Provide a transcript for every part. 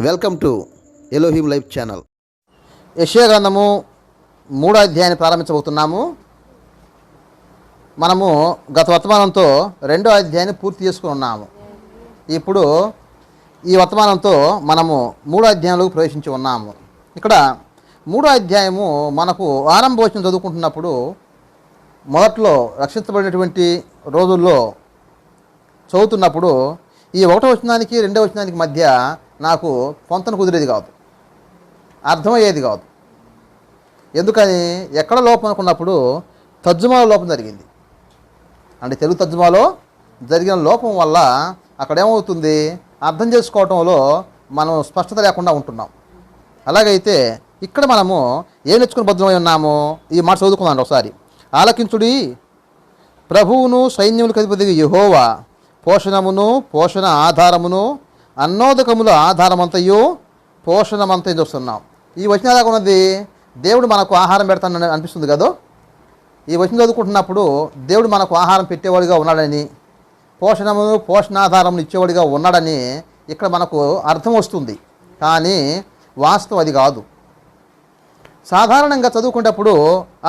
Welcome to Elohim live channel. యెషయా గ్రంథము 3వ అధ్యాయాన్ని ప్రారంభించబోతున్నాము. మనము గత వర్తమానంతో 2వ అధ్యాయాన్ని పూర్తి చేసుకుని ఉన్నాము. ఇప్పుడు ఈ వర్తమానంతో మనము 3వ అధ్యాయంలోకి ప్రవేశించి ఉన్నాము. ఇక్కడ 3వ అధ్యాయము మనకు ఆరంభవచనం చదువుకుంటున్నప్పుడు మొదట్లో రక్షించబడినటువంటి రోజుల్లో చదువుతున్నప్పుడు ఈ 1వ వచనానికి 2వ వచనానికి మధ్య నాకు పొంతన కుదిరేది కాదు, అర్థమయ్యేది కాదు. ఎందుకని ఎక్కడ లోపం అనుకున్నప్పుడు తర్జుమాలో లోపం జరిగింది. అంటే తెలుగు తర్జుమాలో జరిగిన లోపం వల్ల అక్కడ ఏమవుతుంది, అర్థం చేసుకోవటంలో మనం స్పష్టత లేకుండా ఉంటున్నాం. అలాగైతే ఇక్కడ మనము ఏం నేర్చుకుని బద్ధమై ఉన్నాము, ఈ మాట చదువుకున్నాను ఒకసారి. ఆలకించుడి, ప్రభువును సైన్యములకు అధిపతి యెహోవా పోషణమును పోషణ ఆధారమును అన్నోదకముల ఆధారమంతయు పోషణమంతయు చూస్తున్నాం. ఈ వచనం ఎలాగ ఉన్నది, దేవుడు మనకు ఆహారం పెడతానని అనిపిస్తుంది కదా. ఈ వచనం చదువుకుంటున్నప్పుడు దేవుడు మనకు ఆహారం పెట్టేవాడిగా ఉన్నాడని, పోషణమును పోషణాధారమును ఇచ్చేవాడిగా ఉన్నాడని ఇక్కడ మనకు అర్థం వస్తుంది. కానీ వాస్తవం అది కాదు. సాధారణంగా చదువుకునేటప్పుడు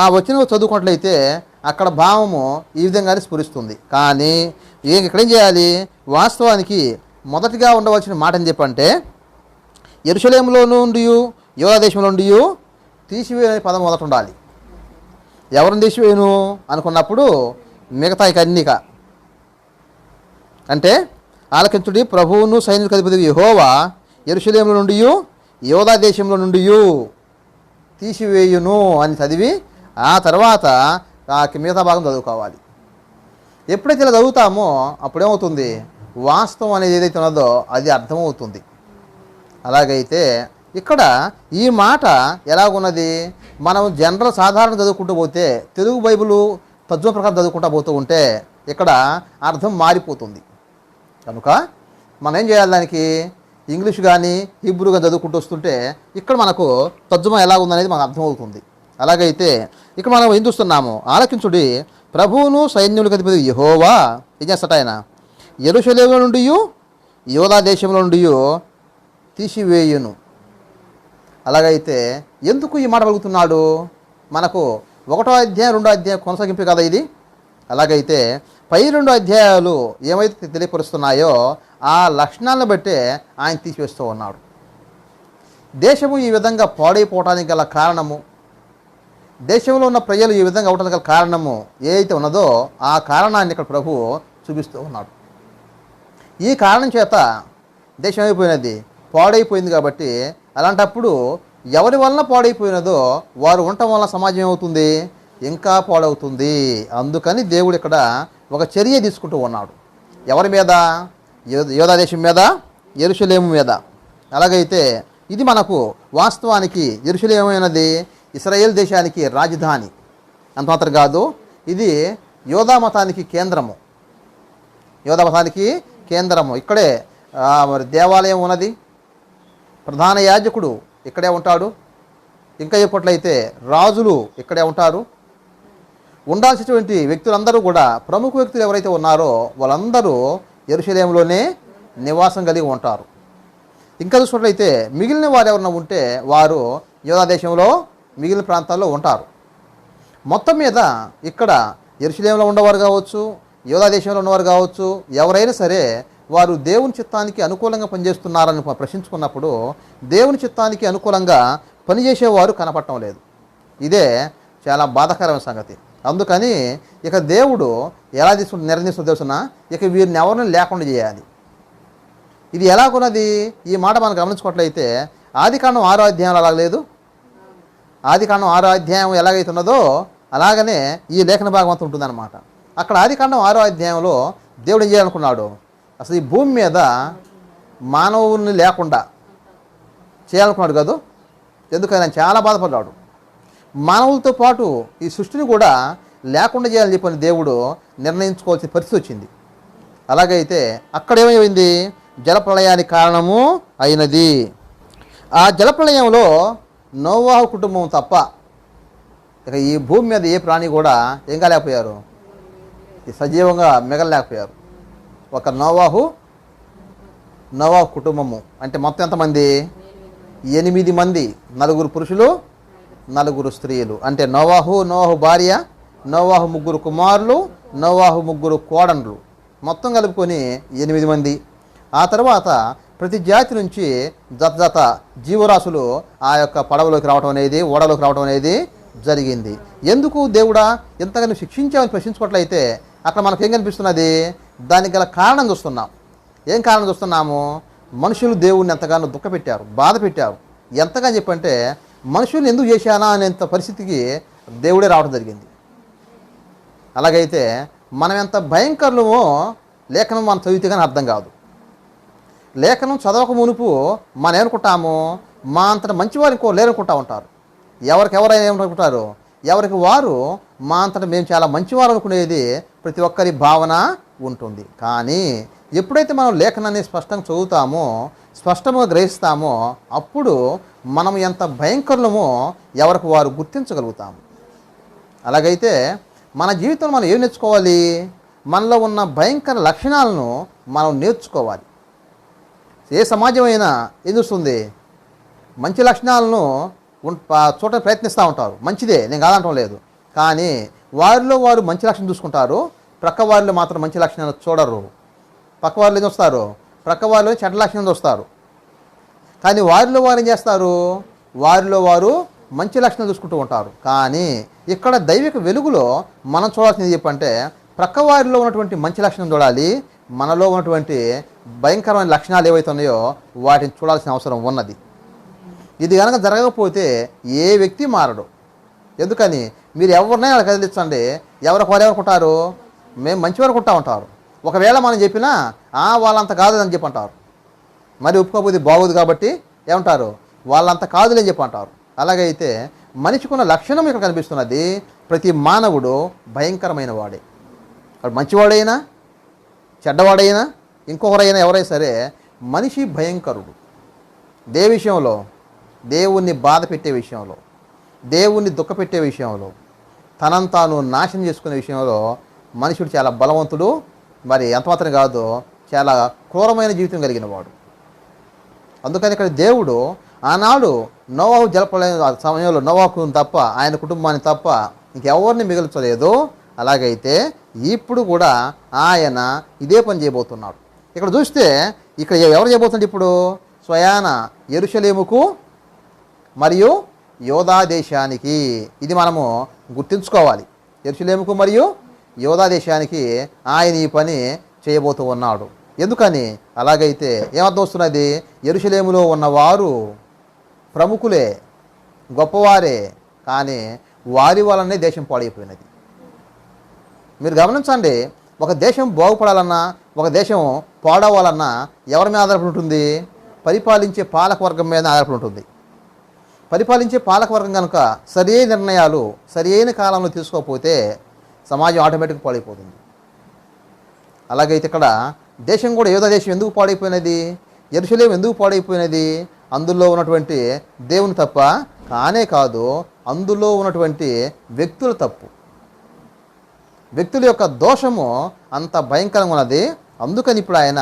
ఆ వచనం చదువుకున్నట్లయితే అక్కడ భావము ఈ విధంగానే స్ఫురిస్తుంది. కానీ ఇక్కడేం చేయాలి, వాస్తవానికి మొదటిగా ఉండవలసిన మాట అని చెప్పంటే యెరూషలేములో నుండి యూదా దేశంలో నుండి తీసివేయని పదం మొదట ఉండాలి. ఎవరిని తీసివేయను అనుకున్నప్పుడు మిగతా కన్నిక అంటే ఆలకించుడి, ప్రభువును సైనిక అధిపతి యెహోవా యెరూషలేములో నుండి యూదా దేశంలో నుండి తీసివేయును అని చదివి ఆ తర్వాత మిగతా భాగం చదువుకోవాలి. ఎప్పుడైతే ఇలా చదువుతామో అప్పుడేమవుతుంది, వాస్తవం అనేది ఏదైతే ఉన్నదో అది అర్థమవుతుంది. అలాగైతే ఇక్కడ ఈ మాట ఎలాగున్నది, మనం జనరల్ సాధారణ చదువుకుంటూ పోతే తెలుగు బైబిలు తర్జుమా ప్రకారం చదువుకుంటూ పోతూ ఉంటే ఇక్కడ అర్థం మారిపోతుంది. కనుక మనం ఏం చేయాలి, దానికి ఇంగ్లీష్ కానీ హీబ్రూ కానీ చదువుకుంటూ వస్తుంటే ఇక్కడ మనకు తర్జుమా ఎలాగుందనేది మనకు అర్థమవుతుంది. అలాగైతే ఇక్కడ మనం ఏం చూస్తున్నాము, ఆలకించుడి, ప్రభువును సైన్యములకు అధిపతి యెహోవా ఏం చేస్తాట, ఆయన యెరూషలేములో నుండి యూదా దేశంలో నుండి తీసివేయును. అలాగైతే ఎందుకు ఈ మాట పలుకుతున్నాడు, మనకు 1వ అధ్యాయం 2వ అధ్యాయం కొనసాగింపు కదా ఇది. అలాగైతే పై 2 అధ్యాయాలు ఏమైతే తెలియపరుస్తున్నాయో ఆ లక్షణాలను బట్టే ఆయన తీసివేస్తూ ఉన్నాడు. దేశము ఈ విధంగా పాడైపోవటానికి గల కారణము, దేశంలో ఉన్న ప్రజలు ఈ విధంగా అవటానికి గల కారణము ఏదైతే ఉన్నదో ఆ కారణాన్ని ఇక్కడ ప్రభువు చూపిస్తూ ఉన్నాడు. ఈ కారణం చేత దేశం అయిపోయినది, పాడైపోయింది. కాబట్టి అలాంటప్పుడు ఎవరి వలన పాడైపోయినదో వారు ఉండటం వలన సమాజం ఏమవుతుంది, ఇంకా పాడవుతుంది. అందుకని దేవుడు ఇక్కడ ఒక చర్య తీసుకుంటూ ఉన్నాడు. ఎవరి మీద, యూదా దేశం మీద, యెరూషలేము మీద. అలాగైతే ఇది మనకు వాస్తవానికి యెరూషలేము అయినది ఇశ్రాయేల్ దేశానికి రాజధాని, అంత మాత్రం కాదు, ఇది యూదా మతానికి కేంద్రము. యూదా మతానికి కేంద్రము ఇక్కడే మరి దేవాలయం ఉన్నది, ప్రధాన యాజకుడు ఇక్కడే ఉంటాడు. ఇంకా చెప్పట్లయితే రాజులు ఇక్కడే ఉంటారు. ఉండాల్సినటువంటి వ్యక్తులందరూ కూడా, ప్రముఖ వ్యక్తులు ఎవరైతే ఉన్నారో వాళ్ళందరూ యెరూషలేములోనే నివాసం కలిగి ఉంటారు. ఇంకా చూసినట్లయితే మిగిలిన వారు ఎవరైనా ఉంటే వారు యూదా దేశంలో మిగిలిన ప్రాంతాల్లో ఉంటారు. మొత్తం మీద ఇక్కడ యెరూషలేములో ఉన్నవారు కావచ్చు, యూదా దేశంలో ఉన్నవారు కావచ్చు, ఎవరైనా సరే వారు దేవుని చిత్తానికి అనుకూలంగా పనిచేస్తున్నారని ప్రశ్నించుకున్నప్పుడు దేవుని చిత్తానికి అనుకూలంగా పనిచేసేవారు కనపడటం లేదు. ఇదే చాలా బాధాకరమైన సంగతి. అందుకని ఇక దేవుడు ఎలా నిర్ణయిస్తుందో తెలుసిన, ఇక వీరిని ఎవరిని లేకుండా చేయాలి. ఇది ఎలాగున్నది, ఈ మాట మనం గమనించుకోవట్లయితే ఆదికాండం 6వ అధ్యాయంలో అలాగ లేదు. ఆదికాండం 6వ అధ్యాయం ఎలాగైతే ఉన్నదో అలాగనే ఈ లేఖన భాగం అంతా ఉంటుందన్నమాట. అక్కడ ఆదికాండం 6వ అధ్యాయంలో దేవుడు ఏం చేయాలనుకున్నాడు, అసలు ఈ భూమి మీద మానవుని లేకుండా చేయాలనుకున్నాడు కదా. ఎందుకని ఆయన చాలా బాధపడ్డాడు. మానవులతో పాటు ఈ సృష్టిని కూడా లేకుండా చేయాలని చెప్పని దేవుడు నిర్ణయించుకోవాల్సిన పరిస్థితి వచ్చింది. అలాగైతే అక్కడ ఏమైంది, జలప్రళయానికి కారణము అయినది. ఆ జలప్రళయంలో నోవాహు కుటుంబం తప్ప ఇక ఈ భూమి మీద ఏ ప్రాణి కూడా ఏం కాలేకపోయారు, సజీవంగా మిగలలేకపోయారు. ఒక నోవాహు నోవాహు కుటుంబము అంటే మొత్తం ఎంతమంది? 8 మంది. 4 పురుషులు, 4 స్త్రీలు. అంటే నోవాహు భార్య, నోవాహు 3 కుమారులు, నోవాహు 3 కోడన్లు, మొత్తం కలుపుకొని 8 మంది. ఆ తర్వాత ప్రతి జాతి నుంచి జత జీవరాశులు ఆ యొక్క పడవలోకి రావడం అనేది, ఓడలోకి రావడం అనేది జరిగింది. ఎందుకు దేవుడా ఎంతగానో శిక్షించామని ప్రశ్నించుకోవట్లయితే అక్కడ మనకేం కనిపిస్తున్నది? దానికి గల కారణం చూస్తున్నాం. ఏం కారణం చూస్తున్నాము? మనుషులు దేవుణ్ణి ఎంతగానో దుఃఖపెట్టారు, బాధ పెట్టారు. ఎంతగా చెప్పంటే మనుషుల్ని ఎందుకు చేశానా అనేంత పరిస్థితికి దేవుడే రావడం జరిగింది. అలాగైతే మనం ఎంత భయంకరులమో లేఖనం మనం చదివితే కానీ అర్థం కాదు. లేఖనం చదవక మునుపు మనం ఏమనుకుంటాము? మా అంతట మంచివారు ఇంకో లేరనుకుంటా ఉంటారు. ఎవరైనా ఏమనుకుంటారు? ఎవరికి వారు మా అంతటా మేము చాలా మంచివారు అనుకునేది ప్రతి ఒక్కరి భావన ఉంటుంది. కానీ ఎప్పుడైతే మనం లేఖనాన్ని స్పష్టంగా చదువుతామో, స్పష్టంగా గ్రహిస్తామో, అప్పుడు మనం ఎంత భయంకరులమో ఎవరికి వారు గుర్తించగలుగుతాము. అలాగైతే మన జీవితంలో మనం ఏం నేర్చుకోవాలి? మనలో ఉన్న భయంకర లక్షణాలను మనం నేర్చుకోవాలి. ఏ సమాజమైనా ఏం చూస్తుంది? మంచి లక్షణాలను చూడటానికి ప్రయత్నిస్తూ ఉంటారు. మంచిదే, నేను కాదంటం లేదు. కానీ వారిలో వారు మంచి లక్షణం చూసుకుంటారు, ప్రక్క వారిలో మాత్రం మంచి లక్షణాలు చూడరు. పక్క వారిలో ఏం చూస్తారు? ప్రక్క వారిలో చెడ్డ లక్షణం చూస్తారు. కానీ వారిలో వారు ఏం చేస్తారు? వారిలో వారు మంచి లక్షణాలు చూసుకుంటూ ఉంటారు. కానీ ఇక్కడ దైవిక వెలుగులో మనం చూడాల్సింది చెప్పంటే ప్రక్క వారిలో ఉన్నటువంటి మంచి లక్షణం చూడాలి, మనలో ఉన్నటువంటి భయంకరమైన లక్షణాలు ఏవైతే ఉన్నాయో వాటిని చూడాల్సిన అవసరం ఉన్నది. ఇది కనుక జరగకపోతే ఏ వ్యక్తి మారడు. ఎందుకని? మీరు ఎవరినైనా అలా కదిలించండి, ఎవరికి వారు ఎవరుకుంటారు? మేము మంచివారు అనుకుంటా ఉంటారు. ఒకవేళ మనం చెప్పినా వాళ్ళంత కాదు అని చెప్పి అంటారు. మరి ఒప్పుకోబోది బాగోదు కాబట్టి ఏమంటారు? వాళ్ళంత కాదులే అని చెప్పి అంటారు. అలాగైతే మనిషికున్న లక్షణం ఇక్కడ కనిపిస్తున్నది. ప్రతి మానవుడు భయంకరమైన వాడే. వాడు మంచివాడైనా చెడ్డవాడైనా ఇంకొకరైనా ఎవరైనా సరే మనిషి భయంకరుడు. విషయంలో, దేవుణ్ణి బాధ పెట్టే విషయంలో, దేవుణ్ణి దుఃఖపెట్టే విషయంలో, తనను తాను నాశనం చేసుకునే విషయంలో మనుషుడు చాలా బలవంతుడు. మరి ఎంతమాత్రం కాదు, చాలా క్రూరమైన జీవితం కలిగిన వాడు. అందుకని ఇక్కడ దేవుడు ఆనాడు నోవాహు జలప్రళయం సమయంలో నోవాహును తప్ప, ఆయన కుటుంబాన్ని తప్ప ఇంకెవరిని మిగల్చలేదు. అలాగైతే ఇప్పుడు కూడా ఆయన ఇదే పని చేయబోతున్నాడు. ఇక్కడ చూస్తే ఇక్కడ ఎవరు చేయబోతుంది? ఇప్పుడు స్వయాన యెరూషలేముకు మరియు యోధా దేశానికి. ఇది మనము గుర్తుంచుకోవాలి. యెరూషలేముకు మరియు యోధా దేశానికి ఆయన ఈ పని చేయబోతూ ఉన్నాడు. ఎందుకని? అలాగైతే ఏమర్థం వస్తున్నది? యెరూషలేములో ఉన్నవారు ప్రముఖులే, గొప్పవారే, కానీ వారి వలనే దేశం పాడైపోయినది. మీరు గమనించండి, ఒక దేశం బాగుపడాలన్నా, ఒక దేశం పాడవాలన్నా ఎవరి మీద ఆధారపడి ఉంటుంది? పరిపాలించే పాలకవర్గం మీద ఆధారపడి ఉంటుంది. పరిపాలించే పాలకవర్గం కనుక సరైన నిర్ణయాలు సరైన కాలంలో తీసుకోకపోతే సమాజం ఆటోమేటిక్గా పాడైపోతుంది. అలాగైతే ఇక్కడ దేశం కూడా యోధా దేశం ఎందుకు పాడైపోయినది? యెరూషలేము ఎందుకు పాడైపోయినది? అందులో ఉన్నటువంటి దేవుని తప్ప కానే కాదు, అందులో ఉన్నటువంటి వ్యక్తుల తప్పు, వ్యక్తుల యొక్క దోషము అంత భయంకరంగా ఉన్నది. అందుకని ఇప్పుడు ఆయన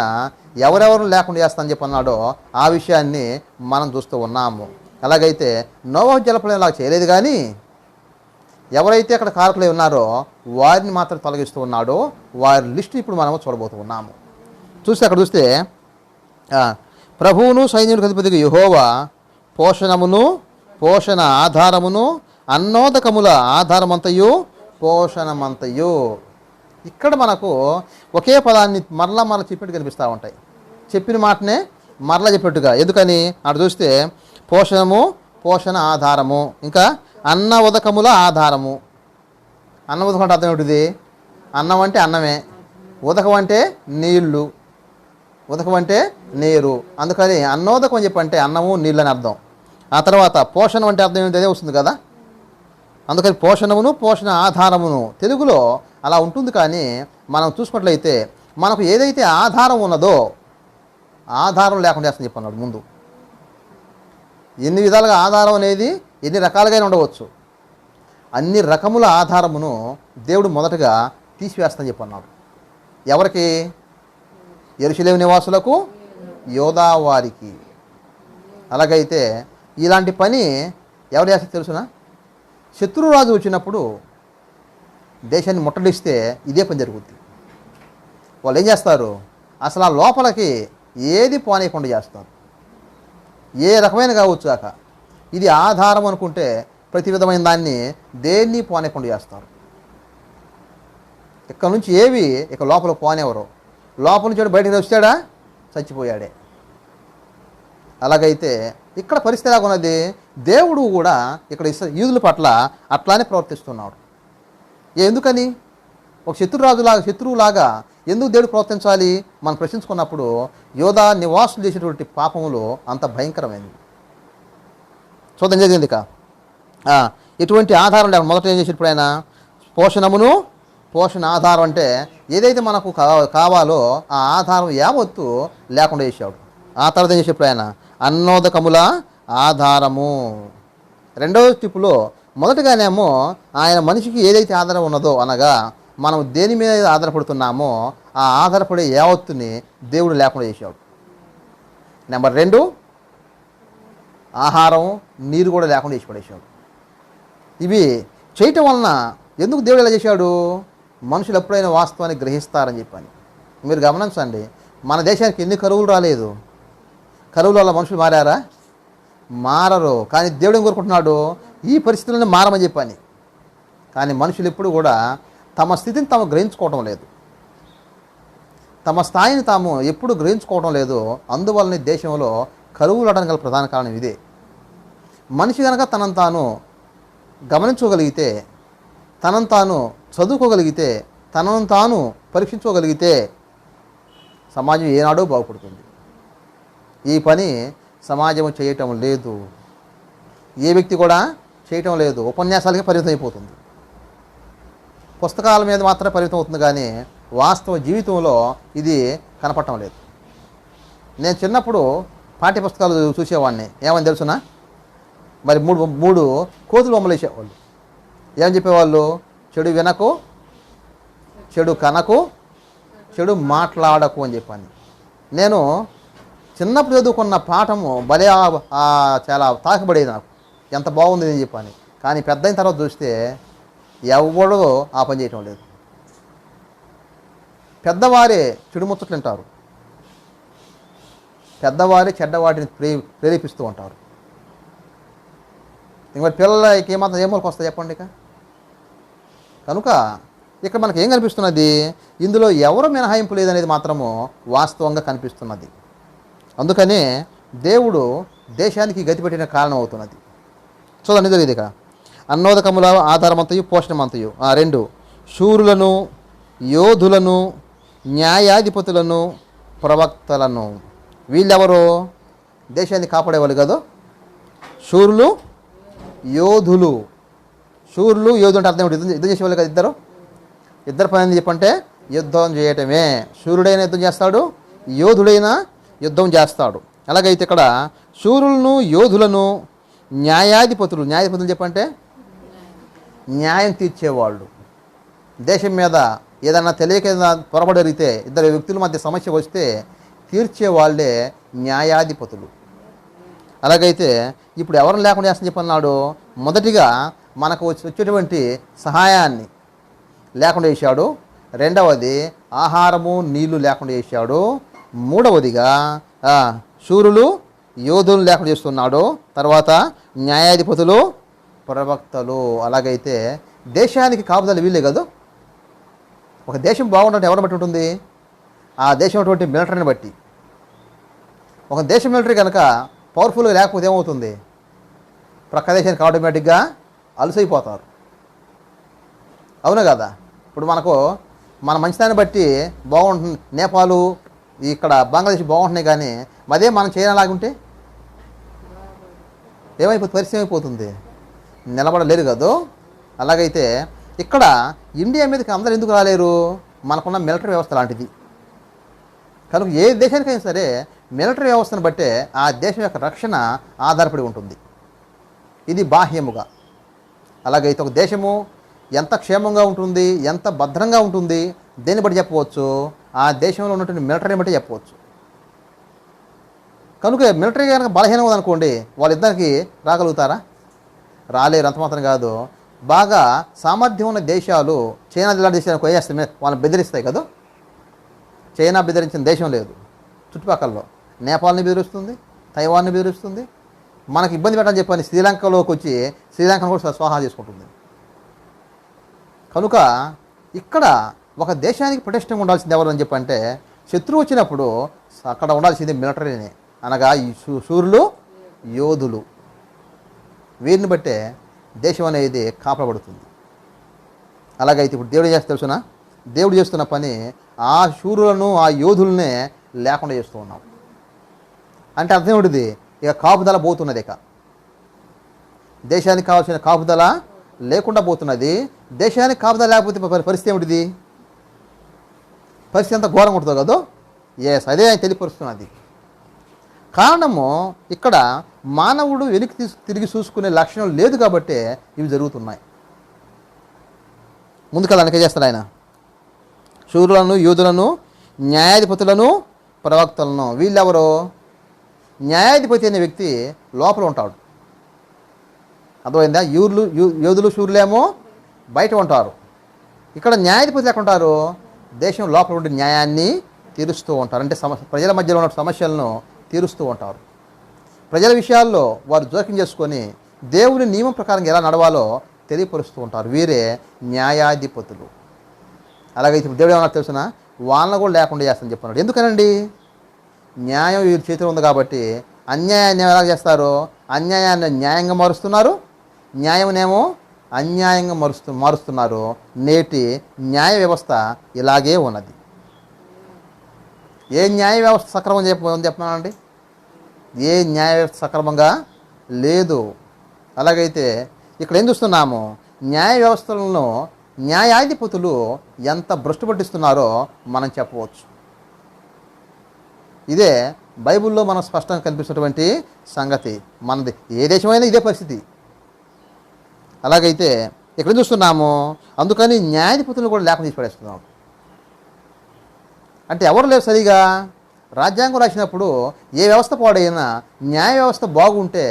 ఎవరెవరు లేకుండా చేస్తానని చెప్పి అన్నాడో ఆ విషయాన్ని మనం చూస్తూ ఉన్నాము. అలాగైతే నోవాహు జలప్రళయం అలా చేయలేదు, కానీ ఎవరైతే అక్కడ కారకులై ఉన్నారో వారిని మాత్రం తొలగిస్తూ ఉన్నాడో వారి లిస్టు ఇప్పుడు మనము చూడబోతూ ఉన్నాము. అక్కడ చూస్తే ప్రభువును సైన్యునికి అధిపతిగా యెహోవా పోషణ ఆధారమును అన్నోదకముల ఆధారమంతయు పోషణమంతయు. ఇక్కడ మనకు ఒకే పదాన్ని మరలా చెప్పినట్టు కనిపిస్తూ ఉంటాయి. చెప్పిన మాటనే మరలా చెప్పినట్టుగా. ఎందుకని? అటు చూస్తే పోషణ ఆధారము, ఇంకా అన్న ఉదకముల ఆధారము. అన్న ఉదకం అంటే అర్థం ఏమిటిది? అన్నం అంటే అన్నమే, ఉదకం అంటే నీళ్లు, ఉదకం అంటే నీరు. అందుకని అన్నోదకం అని చెప్పంటే అన్నము నీళ్ళు అని అర్థం. ఆ తర్వాత పోషణం అంటే అర్థం ఏంటి? అదే వస్తుంది కదా. అందుకని పోషణమును పోషణ ఆధారమును తెలుగులో అలా ఉంటుంది. కానీ మనం చూసుకున్నట్లయితే మనకు ఏదైతే ఆధారం ఉన్నదో ఆధారం లేకుండా చేస్తాను చెప్పన్నాడు. ముందు ఎన్ని విధాలుగా ఆధారం అనేది ఎన్ని రకాలుగా ఉండవచ్చు. అన్ని రకముల ఆధారమును దేవుడు మొదటగా తీసివేస్తాను చెప్పన్నాడు. ఎవరికి? యెరూషలేము నివాసులకు యోధా వారికి. అలాగైతే ఇలాంటి పని ఎవరు చేస్తే తెలుసునా? శత్రురాజు వచ్చినప్పుడు దేశాన్ని ముట్టడిస్తే ఇదే పని జరుగుద్ది. వాళ్ళు ఏం చేస్తారు? అసలు ఆ లోపలికి ఏది పోనీయకుండా చేస్తారు. ఏ రకమైన కావచ్చు కాక, ఇది ఆధారం అనుకుంటే ప్రతి విధమైన దాన్ని దేన్ని పోనీయకుండా చేస్తారు. ఇక్కడ నుంచి ఏవి ఇక లోపల పోనేవరు. లోపల నుంచి బయటకు వచ్చాడా చచ్చిపోయాడే. అలాగైతే ఇక్కడ పరిస్థితి ఎలాగున్నది? దేవుడు కూడా ఇక్కడ యూదుల పట్ల అట్లానే ప్రవర్తిస్తున్నాడు. ఎందుకని? ఒక శత్రువులాగా ఎందుకు దేవుడు ప్రవర్తించాలి మనం ప్రశ్నించుకున్నప్పుడు యోధా నివాసులు చేసేటువంటి పాపములు అంత భయంకరమైనవి. చూద్దాం జరిగింది ఇక ఎటువంటి ఆధారం లేకుండా మొదట ఏం చేసినప్పుడు ఆయన పోషణ ఆధారం అంటే ఏదైతే మనకు కావాలో ఆ ఆధారం యావత్తు లేకుండా చేశాడు. ఆ తర్వాత ఏం చేసేప్పుడు ఆయన అన్నోదకముల ఆధారము. రెండవ స్టెప్పులో మొదటగానేమో ఆయన మనిషికి ఏదైతే ఆధారం ఉన్నదో అనగా మనం దేని మీద ఆధారపడుతున్నామో ఆ ఆధారపడే యావత్తుని దేవుడు లేకుండా చేశాడు. నెంబర్ 2 ఆహారం నీరు కూడా లేకుండా చేసి పడేశాడు. ఇవి చేయటం వలన ఎందుకు దేవుడు ఇలా చేశాడు? మనుషులు ఎప్పుడైనా వాస్తవాన్ని గ్రహిస్తారని చెప్పని. మీరు గమనించండి, మన దేశానికి ఎన్ని కరువులు రాలేదు. కరువుల వల్ల మనుషులు మారారా? మారరు. కానీ దేవుడు ఏం కోరుకుంటున్నాడు? ఈ పరిస్థితులను మారమని చెప్పని. కానీ మనుషులు ఎప్పుడు కూడా తమ స్థితిని తాము గ్రహించుకోవటం లేదు. తమ స్థాయిని తాము ఎప్పుడు గ్రహించుకోవడం లేదు. అందువల్లనే దేశంలో కరువులు రావడానికి గల ప్రధాన కారణం ఇదే. మనిషి కనుక తనను తాను గమనించుకోగలిగితే, తనను తాను చదువుకోగలిగితే, తనను తాను పరీక్షించుకోగలిగితే సమాజం ఏనాడో బాగుపడుతుంది. ఈ పని సమాజం చేయటం లేదు. ఏ వ్యక్తి కూడా చేయటం లేదు. ఉపన్యాసాలకే పరిమితం అయిపోతుంది. పుస్తకాల మీద మాత్రమే పరిమితం అవుతుంది. కానీ వాస్తవ జీవితంలో ఇది కనపడటం లేదు. నేను చిన్నప్పుడు పాఠ్య పుస్తకాలు చూసేవాడిని. ఏమని తెలుసునా? మరి మూడు కోతులు బొమ్మలు వేసేవాళ్ళు. ఏమని చెప్పేవాళ్ళు? చెడు వినకు, చెడు కనకు, చెడు మాట్లాడకు అని చెప్పాను. నేను చిన్నప్పుడు చదువుకున్న పాఠము భలే చాలా తాకబడేది నాకు. ఎంత బాగుంది అని చెప్పాను. కానీ పెద్ద అయిన తర్వాత చూస్తే ఎవడో ఆ పని చేయటం లేదు. పెద్దవారే చెడు ముచ్చట్లు వింటారు. పెద్దవారే చెడ్డవాటిని ప్రేరేపిస్తూ ఉంటారు. ఇంక మరి పిల్లలకి ఏమాత్రం ఏమోలకు వస్తాయి చెప్పండి. కనుక ఇక్కడ మనకి ఏం కనిపిస్తున్నది? ఇందులో ఎవరు మినహాయింపు లేదనేది మాత్రము వాస్తవంగా కనిపిస్తున్నది. అందుకనే దేవుడు దేశానికి గతి పెట్టిన కారణం అవుతున్నది. చూడండి జరిగింది ఇక అన్నోదకముల ఆధారమంతయు పోషణమంతయు. 2 శూరులను, యోధులను, న్యాయాధిపతులను, ప్రవక్తలను. వీళ్ళెవరు? దేశాన్ని కాపాడేవాళ్ళు కదా. శూరులు, యోధులు. శూరులు, యోధులు అంటే అర్థం ఏంటి? యుద్ధం చేసేవాళ్ళు కదా. ఇద్దరు పని చెప్పంటే యుద్ధం చేయటమే. శూరుడైన యుద్ధం చేస్తాడు, యోధుడైన యుద్ధం చేస్తాడు. అలాగైతే ఇక్కడ శూరులను, యోధులను, న్యాయాధిపతులు చెప్పంటే న్యాయం తీర్చేవాళ్ళు. దేశం మీద ఏదన్నా తెలియక పొరపడరిగితే ఇద్దరు వ్యక్తుల మధ్య సమస్య వస్తే తీర్చే వాళ్ళే న్యాయాధిపతులు. అలాగైతే ఇప్పుడు ఎవరిని లేకుండా చేస్తని చెప్పన్నాడు? మొదటిగా మనకు వచ్చేటువంటి సహాయాన్ని లేకుండా చేశాడు. రెండవది ఆహారము నీళ్లు లేకుండా చేశాడు. మూడవదిగా శూరులు, యోధులు లేకుండా చేస్తున్నాడు. తర్వాత న్యాయాధిపతులు, ప్రవక్తలు. అలాగైతే దేశానికి కాపుదల వీళ్ళే కదా. ఒక దేశం బాగుంటే ఎవరిని బట్టి ఉంటుంది? ఆ దేశం అటువంటి మిలిటరీని బట్టి. ఒక దేశం మిలిటరీ కనుక పవర్ఫుల్గా లేకపోతే ఏమవుతుంది? ప్రక్క దేశానికి ఆటోమేటిక్గా అలసైపోతారు. అవునా కదా? ఇప్పుడు మన మంచిదాన్ని బట్టి బాగుంటుంది. నేపాలు, ఇక్కడ బంగ్లాదేశ్ బాగుంటున్నాయి. కానీ అదే మనం చేయనలాగుంటే పరిస్థితి ఏమైపోతుంది? నిలబడలేరు కదా. అలాగైతే ఇక్కడ ఇండియా మీదకి అందరూ ఎందుకు రాలేరు? మనకున్న మిలిటరీ వ్యవస్థ లాంటిది. కనుక ఏ దేశానికైనా సరే మిలిటరీ వ్యవస్థను బట్టే ఆ దేశం యొక్క రక్షణ ఆధారపడి ఉంటుంది. ఇది బాహ్యముగా. అలాగైతే ఒక దేశము ఎంత క్షేమంగా ఉంటుంది, ఎంత భద్రంగా ఉంటుంది, దేన్ని బట్టి చెప్పవచ్చు? ఆ దేశంలో ఉన్నటువంటి మిలిటరీని బట్టి చెప్పవచ్చు. కనుక మిలిటరీ కనుక బలహీనం ఉందనుకోండి, వాళ్ళిద్దరికి రాగలుగుతారా? రాలేరు. అంత మాత్రం కాదు, బాగా సామర్థ్యం ఉన్న దేశాలు, చైనా లాంటి దేశాలకు వేయేస్తాయి, వాళ్ళని బెదిరిస్తాయి కదా. చైనా బెదిరించిన దేశం లేదు చుట్టుపక్కలలో. నేపాల్ని బెదిరిస్తుంది, తైవాన్ని బెదిరిస్తుంది. మనకి ఇబ్బంది పెట్టని చెప్పని శ్రీలంకలోకి వచ్చి శ్రీలంకను కూడా స్వాహా చేసుకుంటుంది. కనుక ఇక్కడ ఒక దేశానికి ప్రతిష్టంగా ఉండాల్సింది ఎవరు అని చెప్పంటే, శత్రువు వచ్చినప్పుడు అక్కడ ఉండాల్సింది మిలిటరీనే, అనగా ఈ శూరులు, యోధులు. వీరిని బట్టే దేశం అనేది కాపాడబడుతుంది. అలాగైతే ఇప్పుడు దేవుడు ఏం చేస్తే తెలుసునా, దేవుడు చేస్తున్న పని ఆ శూరులను, ఆ యోధులనే లేకుండా చేస్తూ ఉన్నాం. అంటే అర్థం ఏమిటిది? ఇక కాపుదల పోతున్నది. ఇక దేశానికి కావాల్సిన కాపుదల లేకుండా పోతున్నది. దేశానికి కాపుదల లేకపోతే పరిస్థితి ఏమిటిది? పరిస్థితి అంతా ఘోరంగా ఉంటుందో కదా. ఎస్, అదే ఆయన తెలియపరుస్తున్నది. కారణము ఇక్కడ మానవుడు వెనక్కి తిరిగి చూసుకునే లక్షణం లేదు కాబట్టి ఇవి జరుగుతున్నాయి. ముందుకు వెళ్ళడానికి చేస్తాడు ఆయన. శూరులను, యూదులను, న్యాయాధిపతులను, ప్రవక్తలను. వీళ్ళెవరో? న్యాయాధిపతి అనే వ్యక్తి లోపల ఉంటాడు. అర్థమైందా? యోధులు, శూరులేమో బయట ఉంటారు. ఇక్కడ న్యాయాధిపతులు ఎక్కడ ఉంటారు? దేశం లోపల ఉండి న్యాయాన్ని తీరుస్తూ ఉంటారు. అంటే ప్రజల మధ్యలో ఉన్న సమస్యలను తీరుస్తూ ఉంటారు. ప్రజల విషయాల్లో వారు జోక్యం చేసుకొని దేవుని నియమం ప్రకారం ఎలా నడవాలో తెలియపరుస్తూ ఉంటారు. వీరే న్యాయాధిపతులు. అలాగే ఇప్పుడు దేవుడు ఏమన్నా తెలుసునా, వాళ్ళని కూడా లేకుండా చేస్తానని చెప్తున్నాడు. ఎందుకనండి? న్యాయం వీరి చేతిలో ఉంది కాబట్టి. అన్యాయాన్ని ఎలా చేస్తారు? అన్యాయాన్ని న్యాయంగా మారుస్తున్నారు, న్యాయమునేమో అన్యాయంగా మారుస్తున్నారు. నేటి న్యాయ వ్యవస్థ ఇలాగే ఉన్నది. ఏ న్యాయ వ్యవస్థ సక్రమంగా చెప్తున్నానండి? ఏ న్యాయ వ్యవస్థ సక్రమంగా లేదు. అలాగైతే ఇక్కడ ఏం చూస్తున్నాము? న్యాయ వ్యవస్థలను న్యాయాధిపతులు ఎంత భ్రష్టు పట్టిస్తున్నారో మనం చెప్పవచ్చు. ఇదే బైబిల్లో మనం స్పష్టంగా కనిపిస్తున్నటువంటి సంగతి. మనది ఏ దేశమైనా ఇదే పరిస్థితి. అలాగైతే ఇక్కడ చూస్తున్నాము. అందుకని న్యాయాధిపతులను కూడా లేకుండా తీసి పడేస్తున్నాం. అంటే ఎవరు లేరు సరిగా. రాజ్యాంగం రాసినప్పుడు ఏ వ్యవస్థ పాడైనా న్యాయ వ్యవస్థ బాగుంటే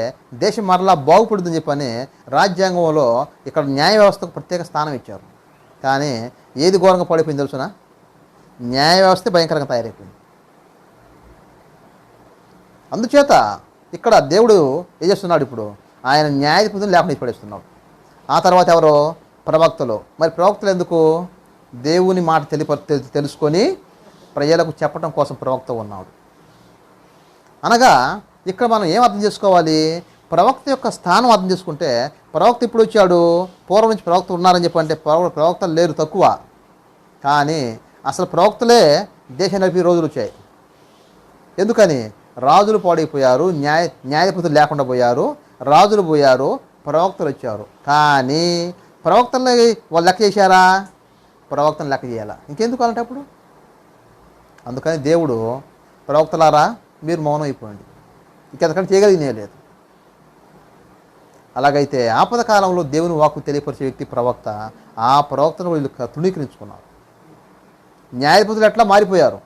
దేశం మరలా బాగుపడుతుందని చెప్పని రాజ్యాంగంలో ఇక్కడ న్యాయ వ్యవస్థకు ప్రత్యేక స్థానం ఇచ్చారు. కానీ ఏది ఘోరంగా పడిపోయింది తెలుసునా? న్యాయ వ్యవస్థ భయంకరంగా తయారైపోయింది. అందుచేత ఇక్కడ దేవుడు ఏం చేస్తున్నాడు? ఇప్పుడు ఆయన న్యాయాధిపతులను లేకుండా పడేస్తున్నాడు. ఆ తర్వాత ఎవరో? ప్రవక్తలు. మరి ప్రవక్తలు ఎందుకు? దేవుని మాట తెలుసుకొని ప్రజలకు చెప్పడం కోసం ప్రవక్త ఉన్నాడు. అనగా ఇక్కడ మనం ఏం అర్థం చేసుకోవాలి? ప్రవక్త యొక్క స్థానం అర్థం చేసుకుంటే, ప్రవక్త ఇప్పుడు వచ్చాడు, పూర్వం నుంచి ప్రవక్త ఉన్నారని చెప్పంటే ప్రవక్తలు లేరు, తక్కువ. కానీ అసలు ప్రవక్తలే దేశం నడిపే రోజులు వచ్చాయి. ఎందుకని? రాజులు పాడైపోయారు, న్యాయాధిపతులు లేకుండా పోయారు, రాజులు పోయారు, ప్రవక్తలు వచ్చారు. కానీ ప్రవక్తల్ని వాళ్ళు లెక్క చేశారా? ప్రవక్తను లెక్క చేయాలా? ఇంకెందుకు అలాంటప్పుడు? అందుకని దేవుడు, ప్రవక్తలారా మీరు మౌనం అయిపోయింది, ఇంకెంతకంటే చేయగలిగినే లేదు. అలాగైతే ఆపద కాలంలో దేవుని వాక్కు తెలియపరిచే వ్యక్తి ప్రవక్త. ఆ ప్రవక్తను వీళ్ళు తృణీకరించుకున్నారు. న్యాయాధిపతులు ఎట్లా మారిపోయారు?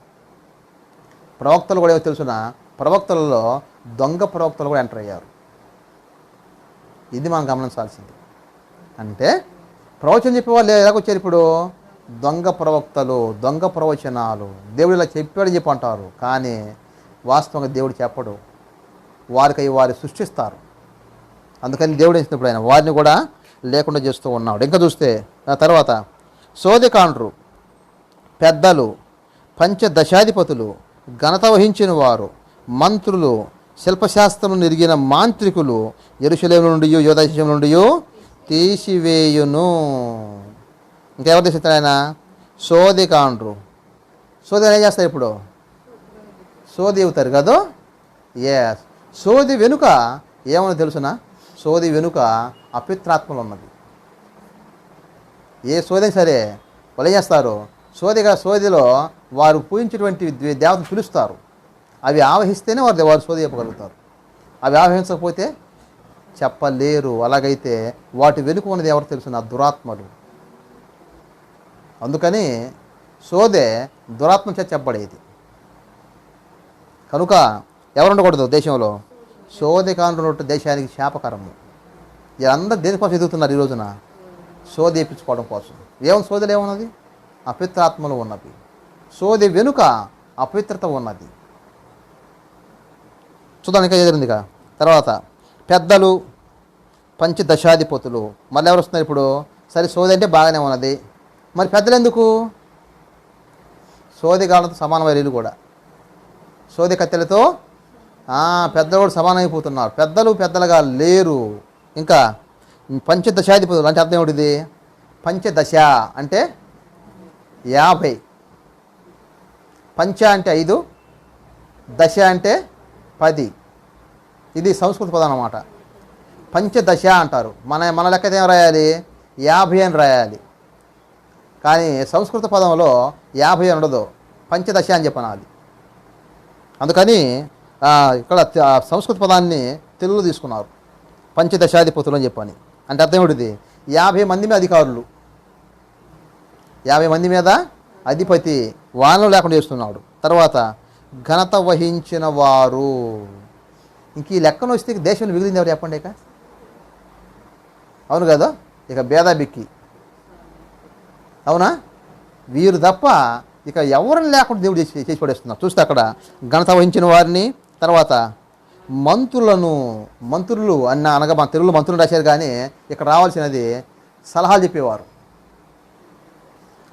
ప్రవక్తలు కూడా ఏమో తెలుసునా, ప్రవక్తలలో దొంగ ప్రవక్తలు కూడా ఎంటర్ అయ్యారు. ఇది మనం గమనించాల్సింది. అంటే ప్రవచనం చెప్పేవాళ్ళు ఎలాగొచ్చారు? ఇప్పుడు దొంగ ప్రవక్తలు, దొంగ ప్రవచనాలు. దేవుడు ఇలా చెప్పాడని చెప్పి అంటారు, కానీ వాస్తవంగా దేవుడు చెప్పడు. వారికి వారు సృష్టిస్తారు. అందుకని దేవుడు ఇచ్చినప్పుడు ఆయన వారిని కూడా లేకుండా చేస్తూ ఉన్నాడు. ఇంకా చూస్తే తర్వాత సోదెకాండ్రు, పెద్దలు, పంచదశాధిపతులు, ఘనత వహించిన వారు, మంత్రులు, శిల్పశాస్త్రం ఎరిగిన మాంత్రికులు యెరూషలేము నుండి, యూదా దేశం నుండి తీసివేయును. ఇంకెవరు తీసేస్తాడు ఆయన? సోదెకాండ్రు. సోది ఏం చేస్తారు? ఇప్పుడు సోది అవుతారు కదా. ఎస్, సోది వెనుక ఏమన్నా తెలుసునా? సోది వెనుక అపిత్రాత్మలు ఉన్నది. ఏ సోది సరే వాళ్ళు ఏం చేస్తారు? సోదిలో వారు పూజించేటువంటి దేవతను పిలుస్తారు. అవి ఆవహిస్తేనే వారు సోది చెప్పగలుగుతారు. అవి ఆవహించకపోతే చెప్పలేరు. అలాగైతే వాటి వెనుక ఉన్నది ఎవరు తెలుసునా? దురాత్మలు. అందుకని సోదే దురాత్మ చేత చెప్పబడేది. కనుక ఎవరు ఉండకూడదు దేశంలో? శోధికానున్నట్టు దేశానికి శాపకరము. వీళ్ళందరూ దేనికోసం ఎదుగుతున్నారు ఈ రోజున? శోధి వేయించుకోవడం కోసం. శోధలు ఏమున్నది? అపవిత్రాత్మలు ఉన్నవి. శోధి వెనుక అపవిత్రత ఉన్నది. చూద్దాం ఇంకా ఎదురుందిగా. తర్వాత పెద్దలు, పంచదశాధిపతులు. మళ్ళీ ఎవరు వస్తున్నారు ఇప్పుడు? సరే, శోధి అంటే బాగానే ఉన్నది, మరి పెద్దలు ఎందుకు? శోధి కాలంతో సమానమైన వీళ్ళు కూడా. శోధి కత్తెలతో పెద్దలు కూడా సమానమైపోతున్నారు. పెద్దలు పెద్దలుగా లేరు. ఇంకా పంచదశాధిపతులు అంటే అర్థం ఏమిటిది? పంచదశ అంటే 50. పంచ అంటే 5, దశ అంటే 10. ఇది సంస్కృత పదం అన్నమాట. పంచదశ అంటారు. మన లెక్క ఏం రాయాలి? 50 అని రాయాలి. కానీ సంస్కృత పదంలో 50 అని ఉండదు, పంచదశ అని చెప్పనాలి. అందుకని ఇక్కడ సంస్కృత పదాన్ని తెలుగులో తీసుకున్నారు, పంచదశాధిపతులు అని చెప్పని. అంటే అర్థం ఏమిటిది? 50 మంది మీద అధికారులు, 50 మంది మీద అధిపతి, వాళ్ళను లేకుండా చేస్తున్నాడు. తర్వాత ఘనత వహించిన వారు. ఇంక ఈ లెక్కను వస్తే దేశంలో మిగిలింది ఎవరు చెప్పండి? ఇక అవును కదా, ఇక భేదా బిక్కి, అవునా? వీరు తప్ప ఇక ఎవరిని లేకుండా దేవుడు చేసి పడేస్తున్నారు. చూస్తే అక్కడ ఘనత వహించిన వారిని. తర్వాత మంత్రులు అనగా మన తెలుగులో మంత్రులు రాశారు, కానీ ఇక్కడ రావాల్సినది సలహాలు చెప్పేవారు,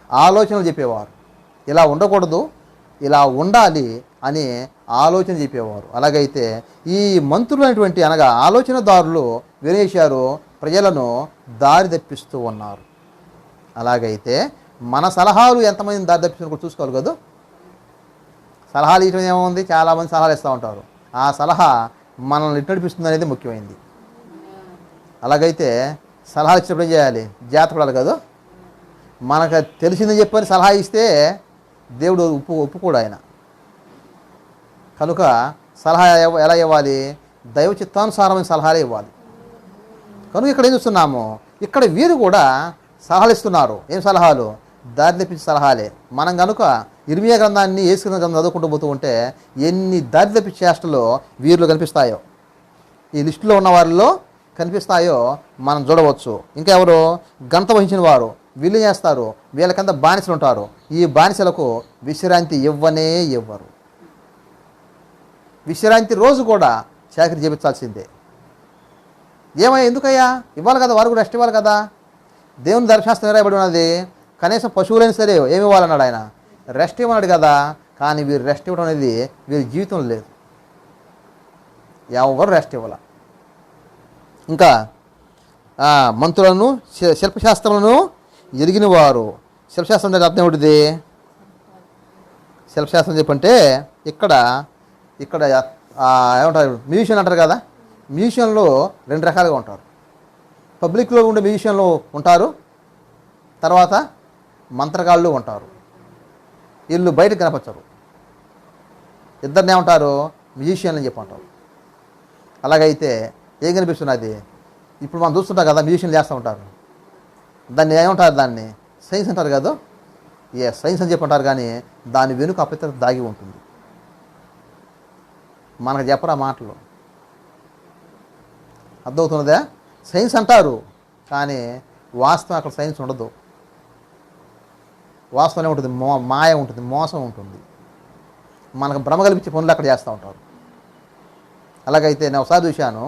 ఆలోచనలు చెప్పేవారు. ఇలా ఉండకూడదు, ఇలా ఉండాలి అని ఆలోచన చెప్పేవారు. అలాగైతే ఈ మంత్రులు అనేటువంటి అనగా ఆలోచనదారులు వినేశారు, ప్రజలను దారి తప్పిస్తూ ఉన్నారు. అలాగైతే మన సలహాలు ఎంతమంది దారి తప్పిస్తున్నారు కూడా చూసుకోవాలి కదా. సలహాలు ఇవ్వడం ఏముంది? చాలామంది సలహాలు ఇస్తూ ఉంటారు. ఆ సలహా మనల్ని ఎటు నడిపిస్తుంది అనేది ముఖ్యమైనది. అలాగైతే సలహాలు ఇచ్చినప్పుడు ఏం చేయాలి? జాగ్రత్త పడాలి కదా. మనకు తెలిసిందని చెప్పని సలహా ఇస్తే దేవుడు ఒప్పుకోడు ఆయన. కనుక సలహా ఎలా ఇవ్వాలి? దైవ చిత్తానుసారమైన సలహాలే ఇవ్వాలి. కనుక ఇక్కడ ఏం చూస్తున్నాము? ఇక్కడ వీరు కూడా సలహాలు ఇస్తున్నారు. ఏం సలహాలు? దారి తెప్పించే సలహాలే. మనం కనుక ఇర్మియా గ్రంథాన్ని, యేసు గ్రంథం చదువుకుంటూ పోతూ ఉంటే ఎన్ని దారి తెప్పించే చేష్టలు వీరిలో కనిపిస్తాయో, ఈ లిస్టులో ఉన్న వారిలో కనిపిస్తాయో మనం చూడవచ్చు. ఇంకెవరు? ఘనత వహించిన వారు. వీళ్ళు చేస్తారు, వీళ్ళకంతా బానిసలు ఉంటారు. ఈ బానిసలకు విశ్రాంతి ఇవ్వరు. విశ్రాంతి రోజు కూడా చాకరీ చేపించాల్సిందే. ఎందుకయ్యా? ఇవ్వాలి కదా, వారు కూడా రెస్ట్ ఇవ్వాలి కదా. దేవుని ధర్మశాస్త్రం రాయబడి ఉన్నది, కనీసం పశువులైనా సరే ఏమి ఇవ్వాలన్నాడు ఆయన? రెస్ట్ ఇవ్వన్నాడు కదా. కానీ వీరు రెస్ట్ ఇవ్వడం అనేది వీరి జీవితంలో లేదు. ఎవరు రెస్ట్ ఇవ్వాల. ఇంకా మంత్రులను, శిల్పశాస్త్రములను ఎరిగిన వారు. శిల్పశాస్త్రం దగ్గర అర్థం ఏమిటిది? శిల్పశాస్త్రం చెప్పంటే ఇక్కడ ఏమంటారు? మ్యూజిషియన్ అంటారు కదా. మ్యూజిషియన్లో 2 రకాలుగా ఉంటారు. పబ్లిక్లో ఉండే మ్యూజిషియన్లు ఉంటారు, తర్వాత మంత్రగాళ్ళు ఉంటారు. వీళ్ళు బయటకు కనపరచరు. ఇద్దరిని ఏమంటారు? మ్యూజిషియన్ అని చెప్పి అంటారు. అలాగైతే ఏం కనిపిస్తున్నది? ఇప్పుడు మనం చూస్తుంటాం కదా, మ్యూజిషియన్లు చేస్తూ ఉంటారు. దాన్ని ఏమంటారు? దాన్ని సైన్స్ అంటారు కదా. సైన్స్ అని చెప్పి అంటారు, కానీ దాని వెనుక అపవిత్రత దాగి ఉంటుంది. మనకు చెప్పరా మాటలు? అర్థమవుతున్నదా? సైన్స్ అంటారు, కానీ వాస్తవం అక్కడ సైన్స్ ఉండదు. వాస్తవం ఉంటుంది, మాయ ఉంటుంది, మోసం ఉంటుంది. మనకు భ్రమ కల్పించే పనులు అక్కడ చేస్తూ ఉంటారు. అలాగైతే నేను ఒకసారి చూశాను,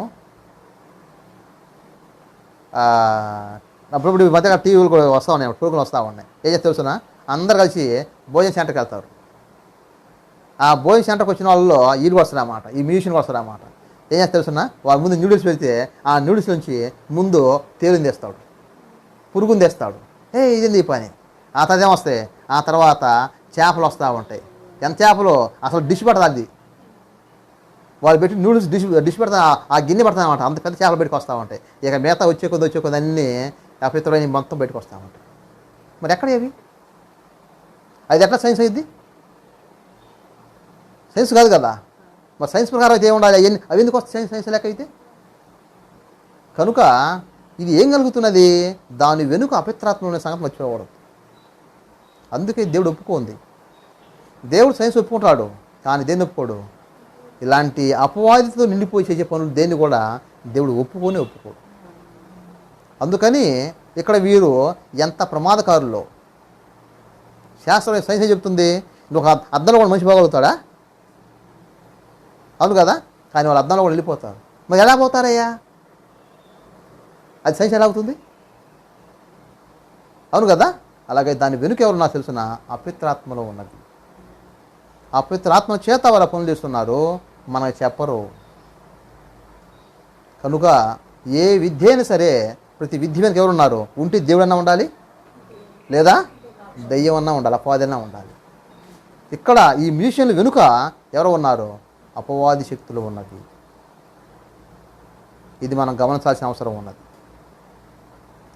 అప్పుడప్పుడు ఈ మధ్య టీవీలు కూడా వస్తూ ఉన్నాయి, ప్రోగ్రాలు వస్తూ ఉన్నాయి. ఏం చేస్తే తెలుసునా? అందరు కలిసి భోజన సెంటర్కి వెళ్తారు. ఆ భోజన సెంటర్కి వచ్చిన వాళ్ళలో వీళ్ళు వస్తారన్నమాట, ఈ మ్యూజిషియన్ వస్తారన్నమాట. ఏం చేస్తే తెలుసునా? వాళ్ళ ముందు న్యూడిల్స్ పెడితే ఆ న్యూడిల్స్ నుంచి ముందు తేలిని తెస్తాడు, పురుగుని తెస్తాడు. ఇదేంది ఈ పని? ఆ తర్వాత ఏమొస్తాయి? ఆ తర్వాత చేపలు వస్తూ ఉంటాయి. ఎంత చేపలు అసలు డిష్ పెడతాది, వాళ్ళు పెట్టి నూడిల్స్ డిష్ పెడతా, ఆ గిన్నె పెడతా అనమాట. అంత పెద్ద చేపలు బయటకు వస్తూ ఉంటాయి. ఇక మిగతా వచ్చే కొద్ది అన్నీ అపవిత్రమైన మొత్తం బయటకు వస్తూ ఉంటాయి. మరి ఎక్కడ ఏవి? అది ఎట్లా సైన్స్ అయింది? సైన్స్ కాదు కదా. మరి సైన్స్ ప్రకారం అయితే ఏముండాలి? అవి ఎందుకు వస్తాయి సైన్స్ లెక్క అయితే? కనుక ఇది ఏం కలుగుతున్నది? దాని వెనుక అపవిత్రాత్మ ఉన్న సంగతి మర్చిపోకూడదు. అందుకే దేవుడు ఒప్పుకోంది. దేవుడు సైన్స్ ఒప్పుకుంటాడు, కానీ దేన్ని ఒప్పుకోడు? ఇలాంటి అపవాదితో నిండిపోయి చేసే పనులు దేన్ని కూడా దేవుడు ఒప్పుకోడు. అందుకని ఇక్కడ వీరు ఎంత ప్రమాదకారులో శాస్త్రం సైన్స్ చెప్తుంది. నువ్వు ఒక అద్దంలో కూడా మనిషి పోగలుగుతాడా? అవును కదా. కానీ వాళ్ళు అద్దంలో కూడా వెళ్ళిపోతారు. మరి ఎలా పోతారయ్యా? అది సైన్స్ ఎలా అవుతుంది? అవును కదా. అలాగే దాని వెనుక ఎవరు నాకు తెలిసిన అపవిత్రాత్మలో ఉన్నది. అపవిత్రాత్మ చేత వాళ్ళ పనులు చేస్తున్నారు, మనకు చెప్పరు. కనుక ఏ విద్య అయినా సరే ప్రతి విద్య వెనుక ఎవరున్నారు? ఉంటే దేవుడన్నా ఉండాలి, లేదా దెయ్యం అన్నా ఉండాలి, అపవాదన్నా ఉండాలి. ఇక్కడ ఈ మ్యూజిషియన్లు వెనుక ఎవరు ఉన్నారు? అపవాది శక్తులు ఉన్నది. ఇది మనం గమనించాల్సిన అవసరం ఉన్నది.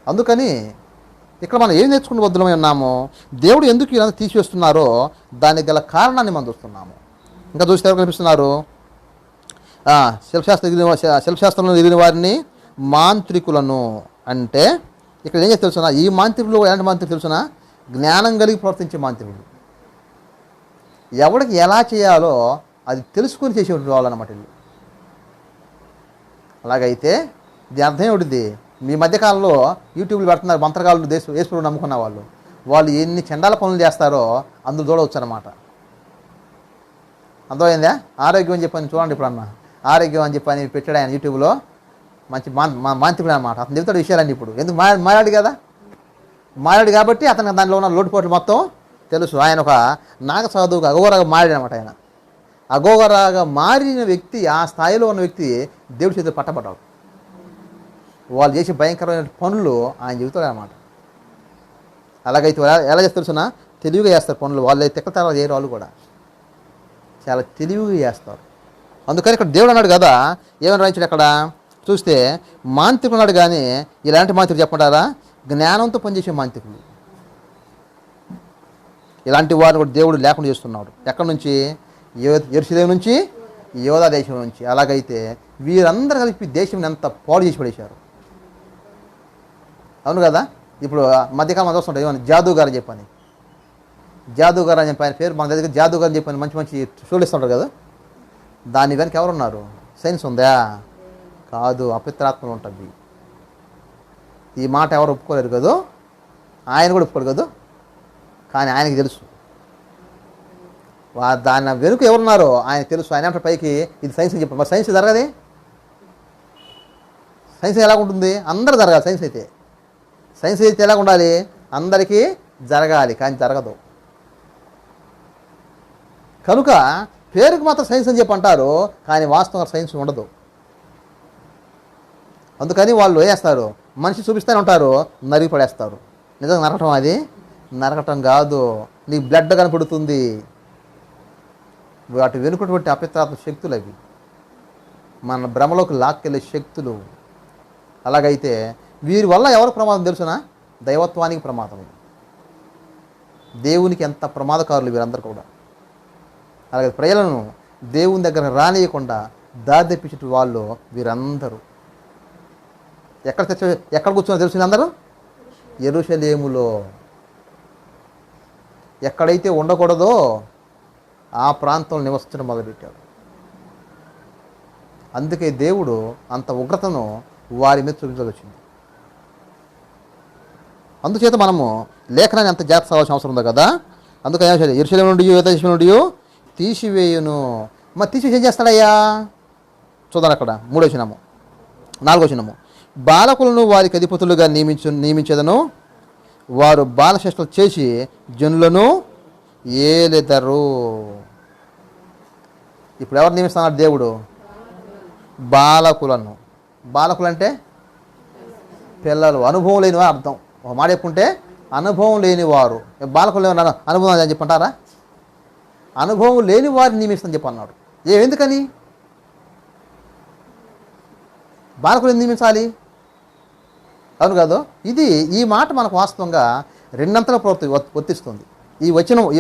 అందుకని ఇక్కడ మనం ఏం నేర్చుకుని వద్దులమై ఉన్నామో, దేవుడు ఎందుకు ఇలా తీసివేస్తున్నారో దానికి గల కారణాన్ని మనం చూస్తున్నాము. ఇంకా చూస్తే ఎవరు కనిపిస్తున్నారు? శిల్పశాస్త్రంలో ఎదిగిన వారిని మాంత్రికులను. అంటే ఇక్కడ ఏం చేసి తెలుసునా? ఈ మాంత్రికులు ఎలాంటి మాంత్రికులు తెలుసునా? జ్ఞానం కలిగి ప్రవర్తించే మాంత్రికులు. ఎవరికి ఎలా చేయాలో అది తెలుసుకొని చేసేటువంటి వాళ్ళు అన్నమాట వీళ్ళు. అలాగైతే దీని అర్థం ఏమిటిది? మీ మధ్యకాలంలో యూట్యూబ్లో పెడుతున్నారు మంత్రగాళ్ళు, యేసుప్రభువుని నమ్ముకున్న వాళ్ళు ఎన్ని చండాల పనులు చేస్తారో అందులో చూడవచ్చు అన్నమాట. అర్థమైందా? ఆరోగ్యం అని చెప్పని చూడండి. ఇప్పుడన్నా ఆరోగ్యం అని చెప్పని పెట్టాడు ఆయన యూట్యూబ్లో. మంచి మాంత్రికుడు అనమాట. అతను చెబుతాడు విషయాలన్నీ. ఇప్పుడు ఎందుకు మారాడు కదా, మారాడు కాబట్టి అతనికి దానిలో ఉన్న లోటుపోట్లు మొత్తం తెలుసు. ఆయన ఒక నాగ సాధువుగా అఘోరాగా మారాడు అనమాట. ఆయన అఘోరాగా మారిన వ్యక్తి, ఆ స్థాయిలో ఉన్న వ్యక్తి దేవుడి చేతిలో పట్టబడ్డాడు. వాళ్ళు చేసే భయంకరమైన పనులు ఆయన చెబుతాడు అనమాట. అలాగైతే ఎలా చేస్తారు తెలుసునా? తెలివిగా చేస్తారు పనులు. వాళ్ళు తిక్కల తర్వాత చేయరు, వాళ్ళు కూడా చాలా తెలివిగా చేస్తారు. అందుకని ఇక్కడ దేవుడు అన్నాడు కదా, ఏమని రాయించాడు అక్కడ చూస్తే, మాంత్రికుడు అన్నాడు. కానీ ఇలాంటి మాంత్రికులు చెప్పంటారా? జ్ఞానంతో పనిచేసే మాంత్రికులు. ఇలాంటి వారిని కూడా దేవుడు లేకుండా చేస్తున్నాడు. ఎక్కడి నుంచి? యెరూషలేము నుంచి, యోధా దేశం నుంచి. అలాగైతే వీరందరూ కలిపి దేశం ఎంత పాడు చేసి పడేశారు. అవును కదా. ఇప్పుడు మధ్యకాలం చూస్తుంటాయి ఏమని జాదూగారు అని చెప్పని, జాదూగారు అని చెప్పి ఆయన పేరు మన దగ్గర జాదూగారు అని చెప్పని మంచి మంచి షోలు ఇస్తుంటారు కదా. దాని వెనక ఎవరున్నారు? సైన్స్ ఉందా? కాదు, అపవిత్రాత్మలు ఉంటుంది. ఈ మాట ఎవరు ఒప్పుకోలేరు కదా, ఆయన కూడా ఒప్పుకోరు కదా. కానీ ఆయనకి తెలుసు దాని వెనుక ఎవరున్నారో ఆయన తెలుసు. ఆయన అంటే పైకి ఇది సైన్స్ అని చెప్పారు. మరి సైన్స్ జరగదే? సైన్స్ ఎలా ఉంటుంది? అందరూ జరగాలి. సైన్స్ అయితే ఎలా ఉండాలి? అందరికీ జరగాలి, కానీ జరగదు. కనుక పేరుకు మాత్రం సైన్స్ అని చెప్పి అంటారు, కానీ వాస్తవంగా సైన్స్ ఉండదు. అందుకని వాళ్ళు వేస్తారు, మనిషి చూపిస్తూనే ఉంటారు, నరిగి పడేస్తారు. నిజంగా నరకటం? అది నరకటం కాదు, నీ బ్లడ్ కనపడుతుంది. వాటి వెనుకటువంటి అపవిత్రాత్మ శక్తులు అవి, మన భ్రమలోకి లాక్కెళ్ళే శక్తులు. అలాగైతే వీరి వల్ల ఎవరికి ప్రమాదం తెలుసునా? దైవత్వానికి ప్రమాదం. దేవునికి ఎంత ప్రమాదకారులు వీరందరూ కూడా. అలాగే ప్రజలను దేవుని దగ్గర రానియకుండా దారి తెప్పించే వాళ్ళు వీరందరూ. ఎక్కడ కూర్చున్నా తెలుసు అందరూ? యెరూషలేములో. ఎక్కడైతే ఉండకూడదో ఆ ప్రాంతంలో నివసించడం మొదలుపెట్టాడు. అందుకే దేవుడు అంత ఉగ్రతను వారి మీద చూపించాల్సి వచ్చింది. అందుచేత మనము లేఖనాన్ని అంత జాగ్రత్త చదవాల్సిన అవసరం ఉంది కదా. అందుకని యెరూషలేము నుండి, యూదా దేశం నుండి తీసివేయును. మరి తీసివేసి ఏం చేస్తాడయ్యా? చూద్దాం అక్కడ 3వ వచనము 4వ వచనము. బాలకులను వారికి అధిపతులుగా నియమించేదను, వారు బాలశ్రేష్టలు చేసి జనులను ఏలెదరు. ఇప్పుడు ఎవరు నియమిస్తున్నాడు దేవుడు? బాలకులను. బాలకులు అంటే పిల్లలు, అనుభవం లేని వారు అర్థం. ఒక మాట చెప్పుకుంటే అనుభవం లేని వారు. బాలకులు ఏమన్నా అనుభవం అని చెప్పంటారా? అనుభవం లేని వారిని నియమిస్తాను చెప్పి అన్నాడు. ఎందుకని బాలకులు నియమించాలి? అవును కాదు. ఈ మాట మనకు వాస్తవంగా రెండంతల వర్తిస్తుంది. ఈ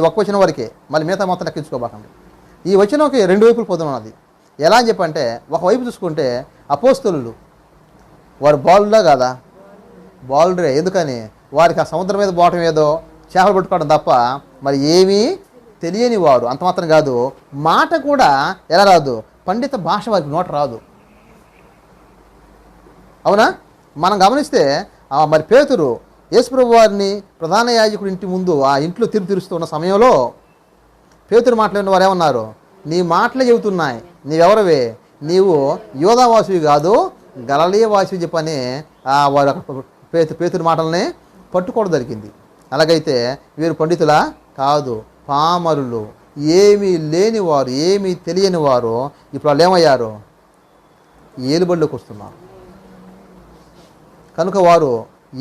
ఒక్క వచనం వరకే, మళ్ళీ మిగతా మొత్తం లెక్కించుకోబాకండి. ఈ వచనంకి 2 వైపులు పొందున్నది. ఎలా అని చెప్పంటే, ఒకవైపు చూసుకుంటే అపోస్తలులు వారు బాలులా కాదా? బాలురే. ఎందుకని? వారికి ఆ సముద్రం మీద పోవటం ఏదో చేపలు పట్టుకోవడం తప్ప మరి ఏమీ తెలియని వారు. అంత మాత్రం కాదు, మాట కూడా ఎలా రాదు? పండిత భాష వారికి నోట రాదు. అవునా? మనం గమనిస్తే మరి పేతురు యేసుప్రభు వారిని ప్రధాన యాజకుడి ఇంటి ముందు ఆ ఇంట్లో తిరుస్తున్న సమయంలో పేతురు మాట్లాడిన వారు ఏమన్నారు? నీ మాటలే చెబుతున్నాయి, నీవెవరవే, నీవు యోధావాసివి కాదు గలిలయ వాసివి చెప్పని వారు పేతురు మాటల్ని పట్టుకోవడం జరిగింది. అలాగైతే వీరు పండితులా? కాదు, పామరులు, ఏమీ లేనివారు, ఏమీ తెలియని వారు. ఇప్పుడు వాళ్ళు ఏమయ్యారు? ఏలుబడిలోకి వస్తున్నారు. కనుక వారు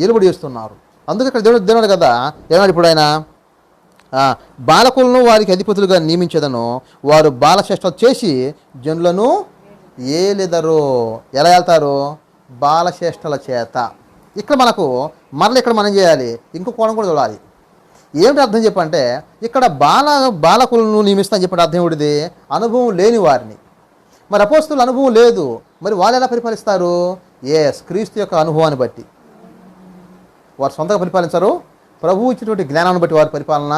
ఏలుబడి చేస్తున్నారు. అందుకే ఇక్కడ దేవుడు కదా ఏమన్నాడు ఇప్పుడు ఆయన? బాలకులను వారికి అధిపతులుగా నియమించదను, వారు బాలశ్రేష్టలు చేసి జనులను ఏలెదరు. ఎలా వెళ్తారు? బాలశ్రేష్టల చేత. ఇక్కడ మనం చేయాలి, ఇంకో కోణం కూడా చూడాలి. ఏమిటి అర్థం చెప్పంటే, ఇక్కడ బాలకులను నియమిస్తాను చెప్పండి అర్థం ఏమిటిది? అనుభవం లేని వారిని. మరి అపోస్తుల అనుభవం లేదు, మరి వాళ్ళు ఎలా పరిపాలిస్తారు? క్రీస్తు యొక్క అనుభవాన్ని బట్టి. వారు సొంతంగా పరిపాలించరు, ప్రభువు ఇచ్చినటువంటి జ్ఞానాన్ని బట్టి వారు పరిపాలన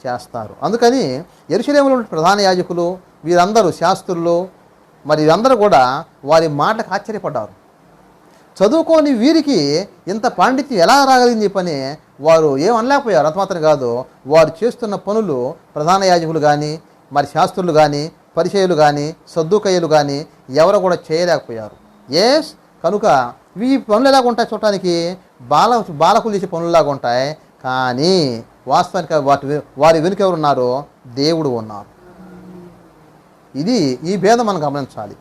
చేస్తారు. అందుకని యెరూషలేములో ఉన్న ప్రధాన యాజకులు, వీరందరూ శాస్త్రులు, మరి వీరందరూ కూడా వారి మాటకు ఆశ్చర్యపడ్డారు. చదువుకోని వీరికి ఇంత పాండిత్యం ఎలా రాగలిగింది పని వారు ఏమనలేకపోయారు. అంత మాత్రం కాదు, వారు చేస్తున్న పనులు ప్రధాన యాజకులు కానీ, మరి శాస్త్రులు కానీ, పరిచయులు కానీ, సద్దూకయ్యులు కానీ ఎవరు కూడా చేయలేకపోయారు. కనుక ఈ పనులు ఎలాగ ఉంటాయి? చూడటానికి బాలకులు చేసే పనుల్లాగా ఉంటాయి, కానీ వాస్తవానికి వారి వెనుక ఎవరు ఉన్నారో? దేవుడు ఉన్నారు. ఈ భేదం మనం గమనించాలి.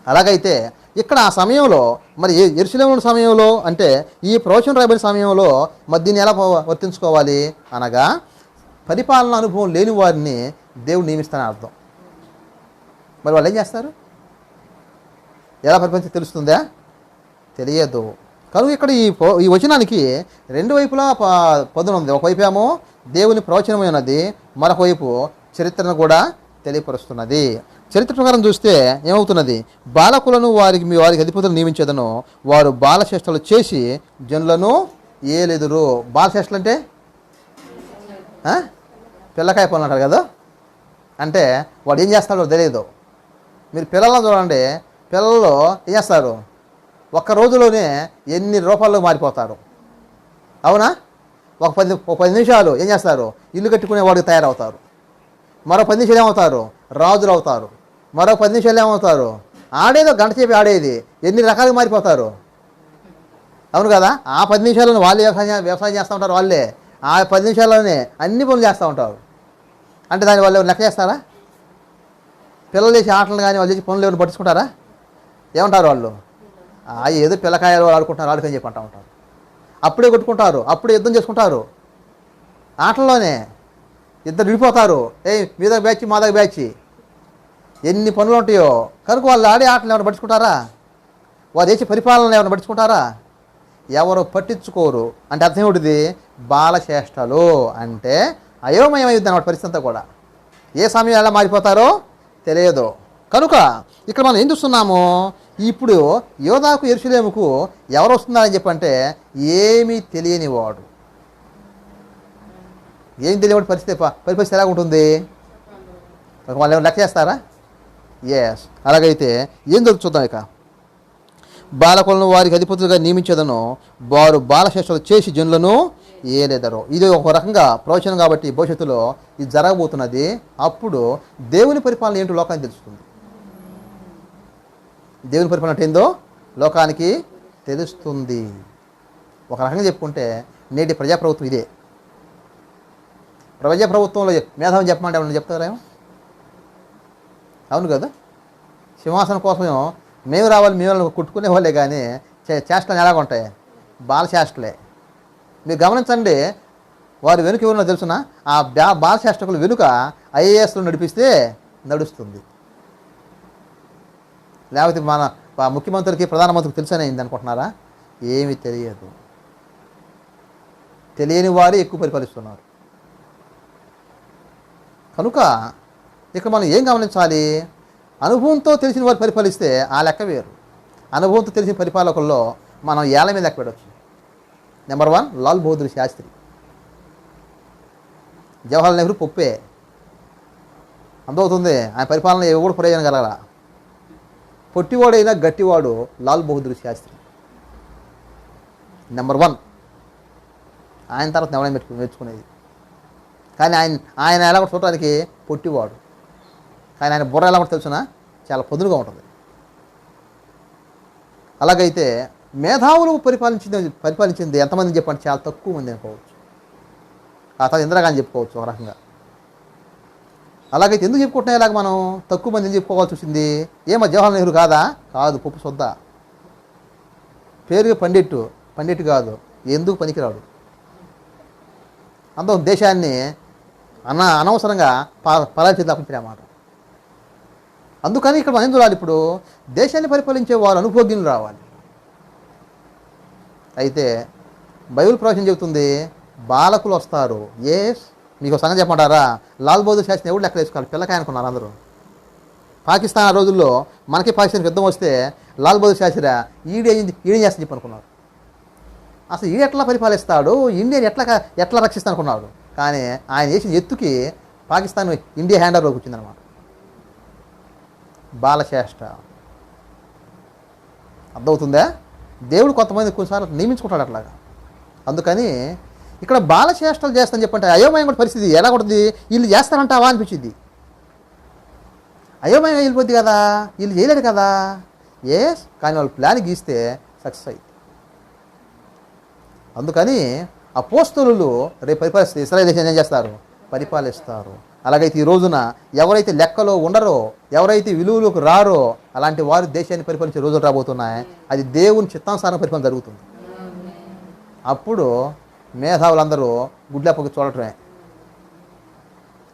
అలాగైతే ఇక్కడ ఆ సమయంలో మరి యెరూషలేము సమయంలో అంటే ఈ ప్రవచనం రాయబడిన సమయంలో మరి దీన్ని ఎలా వర్తించుకోవాలి అనగా, పరిపాలన అనుభవం లేని వారిని దేవుడు నియమిస్తానని అర్థం. మరి వాళ్ళు ఏం చేస్తారు? ఎలా పరిపాలించి తెలుస్తుందా? తెలియదు. కనుక ఇక్కడ ఈ వచనానికి రెండు వైపులా పదును ఉంది. ఒకవైపు ఏమో దేవుని ప్రవచనమై ఉన్నది, మరొక వైపు చరిత్రను కూడా తెలియపరుస్తున్నది. చరిత్ర ప్రకారం చూస్తే ఏమవుతున్నది? బాలకులను వారికి అధిపతులు నియమించేదను, వారు బాలశ్రేష్టలు చేసి జనులను ఏలెదురు. బాలశ్రేష్టలు అంటే పిల్లకాయ పనులు అంటారు కదా. అంటే వాడు ఏం చేస్తాడో తెలియదు. మీరు పిల్లలను చూడండి, పిల్లలు ఏం చేస్తారు? ఒక్క రోజులోనే ఎన్ని రూపాయల్లో మారిపోతారు. అవునా? ఒక 10 నిమిషాలు ఏం చేస్తారు? ఇల్లు కట్టుకునే వాడికి తయారవుతారు. మరో 10 నిమిషాలు ఏమవుతారు? రాజులు అవుతారు. మరో 10 నిమిషాలు ఏమవుతారు? ఆడేదో గంట చేపి ఆడేది ఎన్ని రకాలుగా మారిపోతారు. అవును కదా? ఆ 10 నిమిషాలను వాళ్ళే వ్యవసాయం చేస్తూ ఉంటారు. వాళ్ళే ఆ 10 నిమిషాల్లోనే అన్ని పనులు చేస్తూ ఉంటారు. అంటే దాన్ని వాళ్ళు లెక్క చేస్తారా? పిల్లలు చేసే ఆటలు కానీ వాళ్ళు చేసే పనులు ఎవరు పట్టించుకుంటారా? ఏమంటారు వాళ్ళు? ఏదో పిల్లకాయలు ఆడుకుంటున్నారు, ఆడుకొని చెప్పి అంటూ ఉంటారు. అప్పుడే కొట్టుకుంటారు, అప్పుడే యుద్ధం చేసుకుంటారు. ఆటల్లోనే ఇద్దరు విడిపోతారు. మీద బ్యాచ్ మా దగ్గర బ్యాచ్, ఎన్ని పనులు ఉంటాయో. కనుక వాళ్ళు ఆడే ఆటలు ఏమైనా పట్టించుకుంటారా? వారు చేసే పరిపాలన ఏమైనా పట్టించుకుంటారా? ఎవరు పట్టించుకోరు. అంటే అర్థం ఏమిటిది? బాలశ్రేష్టలు అంటే అయోమయమైంది అన్నమాట పరిస్థితి అంతా కూడా. ఏ సమయం ఎలా మారిపోతారో తెలియదు. కనుక ఇక్కడ మనం ఏం చూస్తున్నాము? ఇప్పుడు యోధాకు యెరూషలేముకు ఎవరు వస్తున్నారని చెప్పంటే ఏమీ తెలియనివాడు. ఏం తెలియని పరిస్థితి ఎలా ఉంటుంది? వాళ్ళు ఏమైనా లెక్క చేస్తారా? అలాగైతే ఏం జరుగుతుంది చూద్దాం. ఇక బాలకులను వారికి అధిపతులుగా నియమించేదను, వారు బాలశ్రేష్టలు చేసి జనులను ఏలెదరు. ఇది ఒక రకంగా ప్రవచనం కాబట్టి భవిష్యత్తులో ఇది జరగబోతున్నది. అప్పుడు దేవుని పరిపాలన ఏంటో లోకానికి తెలుస్తుంది. దేవుని పరిపాలన అంటే ఏందో లోకానికి తెలుస్తుంది. ఒక రకంగా చెప్పుకుంటే నేటి ప్రజాప్రభుత్వం ఇదే. ప్రజాప్రభుత్వంలో మేధావిని చెప్పమంటే ఏమన్నా చెప్తారేమో? అవును కదా? సింహాసనం కోసం మేము రావాలి, మేము కుట్టుకునే వాళ్ళే, కానీ చేష్టలు ఎలాగ ఉంటాయి? బాలచేష్టలే. మీరు గమనించండి, వారి వెనుక ఎవరన్నా తెలుసునా? ఆ బాలచేష్టకులు వెనుక ఐఏఎస్లు నడిపిస్తే నడుస్తుంది. లేకపోతే మన ముఖ్యమంత్రికి ప్రధానమంత్రికి తెలుసనే అయింది అనుకుంటున్నారా? ఏమీ తెలియదు. తెలియని వారే ఎక్కువ పరిపాలిస్తున్నారు. కనుక ఇక్కడ మనం ఏం గమనించాలి? అనుభవంతో తెలిసిన వారు పరిపాలిస్తే ఆ లెక్క వేరు. అనుభవంతో తెలిసిన పరిపాలకుల్లో మనం ఏళ్ళ మీద లెక్క పెట్టవచ్చు. నెంబర్ 1 లాల్ బహదూర్ శాస్త్రి. జవహర్లాల్ నెహ్రూ పొప్పే. అర్థమవుతుంది. ఆయన పరిపాలన ఎవరు ప్రయోజనం కలగల. పొట్టివాడైనా గట్టివాడు లాల్ బహదూర్ శాస్త్రి నెంబర్ 1. ఆయన తర్వాత ఎవరైనా మెచ్చుకునేది. కానీ ఆయన ఎలా కూడా చూడటానికి పొట్టివాడు, కానీ ఆయన బుర్ర ఎలా కూడా తెలుసునా చాలా ఉంటుంది. అలాగైతే మేధావులు పరిపాలించింది ఎంతమంది చెప్పండి? చాలా తక్కువ మంది అనుకోవచ్చు. ఆ తర్వాత ఇందిరాగాంధీ చెప్పుకోవచ్చు ఒక రకంగా. అలాగైతే ఎందుకు చెప్పుకుంటున్నా ఇలాగ మనం తక్కువ మంది చెప్పుకోవాల్సి వచ్చింది? ఏమో జవహర్లాల్ నెహ్రూ కాదా? కాదు, పప్పు సొద్ద. పేరుగా పండిట్టు కాదు, ఎందుకు పనికిరాడు. అంత దేశాన్ని అనవసరంగా పరాచేతులు అన్నమాట. అందుకని ఇక్కడ మనం చూడాలి, ఇప్పుడు దేశాన్ని పరిపాలించే వారు అనుభోగ్యులు రావాలి. అయితే బైబిల్ ప్రవచనం చెబుతుంది బాలకులు వస్తారు. మీకు సంగతి చెప్పమంటారా? లాల్ బహదూర్ శాస్త్రి ఎవరు లెక్క వేసుకోవాలి? పిల్లకాయ అనుకున్నారు అందరూ. పాకిస్తాన్ ఆ రోజుల్లో మనకి పాకిస్తాన్కి యుద్ధం వస్తే లాల్ బహదూర్ శాస్త్రి ఈడేం చేస్తా చెప్పి అనుకున్నారు. అసలు ఈడు ఎట్లా పరిపాలిస్తాడు, ఇండియాని ఎట్లా రక్షిస్తా అనుకున్నాడు. కానీ ఆయన చేసిన ఎత్తుకి పాకిస్తాన్ ఇండియా హ్యాండ్ ఓవర్లోకి వచ్చిందనమాట. బాలశ్రేష్ఠ. అర్థమవుతుందా? దేవుడు కొంతమంది కొన్నిసార్లు నియమించుకుంటాడు అట్లాగా. అందుకని ఇక్కడ బాలశ్రేష్టలు చేస్తానని చెప్పంటే అయోమయం కూడా పరిస్థితి ఎలా ఉంటుంది? వీళ్ళు చేస్తారంటావా అనిపించింది. అయోమయం వెళ్ళిపోద్ది కదా, వీళ్ళు చేయలేరు కదా. కానీ వాళ్ళు ప్లాన్ గీస్తే సక్సెస్ అయ్యింది. అందుకని అపోస్తలులు రేపు పరిపాలిస్తే ఇశ్రాయేలు దేశాన్ని ఏం చేస్తారు? పరిపాలిస్తారు. అలాగైతే ఈ రోజున ఎవరైతే లెక్కలో ఉండరో, ఎవరైతే విలువలకు రారో అలాంటి వారు దేశాన్ని పరిపాలించే రోజులు రాబోతున్నాయి. అది దేవుని చిత్తానుసారం పరిపాలన జరుగుతుంది. అప్పుడు మేధావులందరూ గుడ్లప్పకి చూడటమే.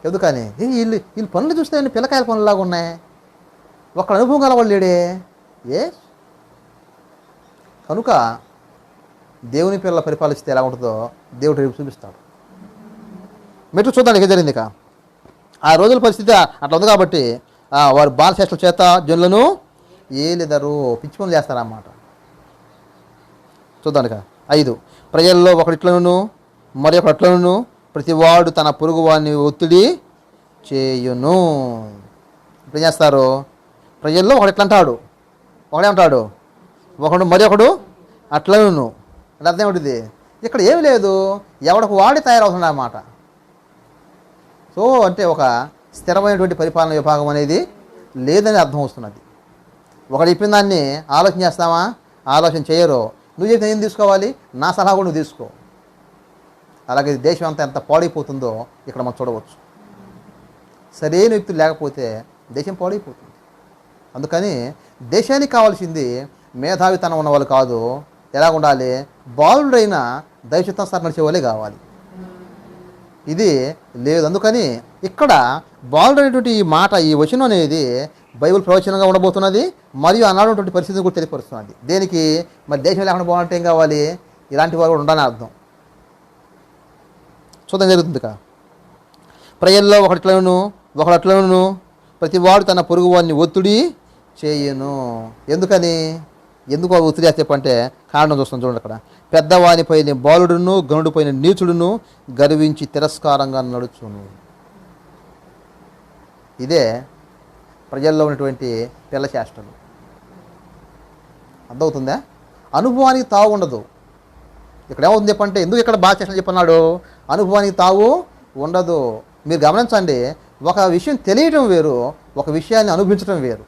ఎందుకని వీళ్ళు పనులు చూస్తే పిల్లకాయల పనులాగా ఉన్నాయి. ఒక అనుభవం గలవాళ్ళు లేడే. కనుక దేవుని పిల్లల పరిపాలిస్తే ఎలా ఉంటుందో దేవుడు రేపు చూపిస్తాడు. మెట్టు చూద్దాం ఏం జరిగింది. ఆ రోజుల పరిస్థితి అట్లా ఉంది కాబట్టి వారు బాలశ్రేష్ఠుల చేత జనులను ఏలిదరు, పిచ్చి పనులు చేస్తారన్నమాట. చూద్దాం 5. ప్రజల్లో ఒకడిట్లను మరి ఒకట్లను ప్రతివాడు తన పొరుగు వాడిని ఒత్తిడి చేయును. ఇప్పుడు ఏం చేస్తారు? ప్రజల్లో ఒకడు ఎట్లా అంటాడు, ఒకడేమంటాడు, ఒకడు మరి ఒకడు అట్లను. అంటే అర్థం ఏమిటిది? ఇక్కడ ఏమి లేదు, ఎవడకు వాడి తయారవుతుంది అన్నమాట. సో అంటే ఒక స్థిరమైనటువంటి పరిపాలన విభాగం అనేది లేదని అర్థం వస్తున్నది. ఒకడు చెప్పిన దాన్ని ఆలోచన చేస్తామా? ఆలోచన చేయరు. నువ్వు చెప్తే ఏం తీసుకోవాలి? నా సలహా కూడా నువ్వు తీసుకో. అలాగే దేశం అంతా ఎంత పాడైపోతుందో ఇక్కడ మనం చూడవచ్చు. సరైన వ్యక్తులు లేకపోతే దేశం పాడైపోతుంది. అందుకని దేశానికి కావాల్సింది మేధావితనం ఉన్న వాళ్ళు కాదు. ఎలా ఉండాలి? బాలుడైన దైవచిత్తానుసారం నడిచే వాళ్ళే కావాలి. ఇది లేదు. అందుకని ఇక్కడ బాలుడు అనేటువంటి ఈ మాట, ఈ వచనం అనేది బైబిల్ ప్రవచనంగా ఉండబోతున్నది. మరియు అనాడున్నటువంటి పరిస్థితిని కూడా తెలియపరుస్తున్నది. దేనికి? మరి దేశం లేకుండా బాగుంటే ఏం కావాలి? ఇలాంటి వారు కూడా ఉండాలని అర్థం. చూద్దాం జరుగుతుంది. ప్రజల్లో ఒకడట్లను ప్రతివాడు తన పొరుగు వాడిని ఒత్తిడి చేయను. ఎందుకు ఒత్తిడి చేస్తే చెప్పంటే కారణం చూస్తాం చూడండి. అక్కడ పెద్దవానిపైన బాలుడును గనుడిపైన నీచుడును గర్వించి తిరస్కారంగా నడుచును. ఇదే ప్రజల్లో ఉన్నటువంటి పిల్ల చేష్టలు. అర్థమవుతుందా? అనుభవానికి తావు ఉండదు. ఇక్కడ ఏమవుతుంది చెప్పంటే, ఎందుకు ఇక్కడ బాగా చేష్టలు చెప్పన్నాడు? అనుభవానికి తావు ఉండదు. మీరు గమనించండి, ఒక విషయం తెలియటం వేరు, ఒక విషయాన్ని అనుభవించడం వేరు.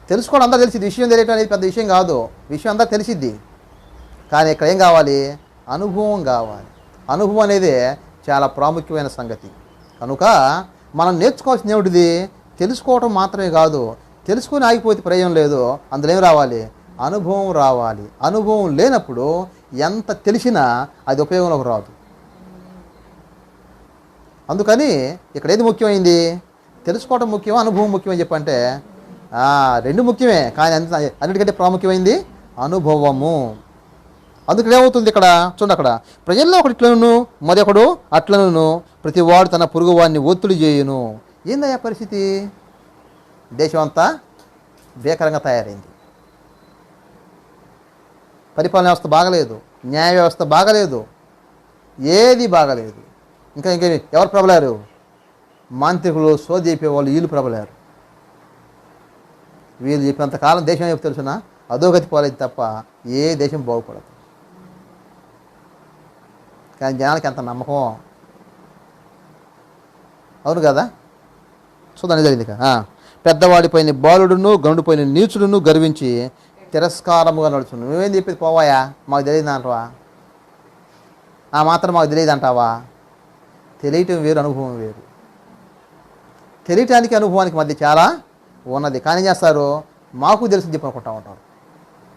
తెలుసుకోవడం అందరూ తెలిసింది, విషయం తెలియటం అనేది పెద్ద విషయం కాదు. విషయం అంతా తెలిసిద్ది. కానీ ఇక్కడ ఏం కావాలి? అనుభవం కావాలి. అనుభవం అనేది చాలా ప్రాముఖ్యమైన సంగతి. కనుక మనం నేర్చుకోవాల్సింది ఏమిటిది? తెలుసుకోవటం మాత్రమే కాదు, తెలుసుకొని ఆగిపోతే ప్రయోజనం లేదు. అందులో ఏం రావాలి? అనుభవం రావాలి. అనుభవం లేనప్పుడు ఎంత తెలిసినా అది ఉపయోగంలోకి రాదు. అందుకని ఇక్కడ ఏది ముఖ్యమైంది? తెలుసుకోవటం ముఖ్యం, అనుభవం ముఖ్యమని చెప్పంటే రెండు ముఖ్యమే. కానీ అన్నిటికంటే ప్రాముఖ్యమైంది అనుభవము. అందుకని ఏమవుతుంది ఇక్కడ చూడండి, అక్కడ ప్రజల్లో ఒకటి ఇట్లను మరి ఒకడు అట్లను ప్రతివాడు తన పొరుగు వాడిని ఒత్తిడి చేయును. ఏందయ్యా పరిస్థితి? దేశం అంతా భీకరంగా తయారైంది. పరిపాలన వ్యవస్థ బాగలేదు, న్యాయ వ్యవస్థ బాగలేదు, ఏది బాగలేదు. ఇంకా ఎవరు ప్రబలారు? మాంత్రికులు, సోది చెప్పే వాళ్ళు, వీళ్ళు ప్రబలారు. వీళ్ళు చెప్పినంత కాలం దేశం ఏమి తెలుసునా అధోగతి పోలేదు తప్ప ఏ దేశం బాగుపడదు. కానీ జనాలకి ఎంత నమ్మకం. అవును కదా. చూద్దాం జరిగింది. పెద్దవాడిపోయిన బాలుడును గండుపోయిన నీచుడును గర్వించి తిరస్కారముగా నడుచును. నువ్వేం చెప్పేది పోవాయా, మాకు తెలియదు అంటావా, ఆ మాత్రం మాకు తెలియదు అంటావా. తెలియటం వేరు, అనుభవం వేరు. తెలియటానికి అనుభవానికి మధ్య చాలా ఉన్నది. కానీ చేస్తారు, మాకు తెలిసి చెప్పి అనుకుంటా ఉంటారు.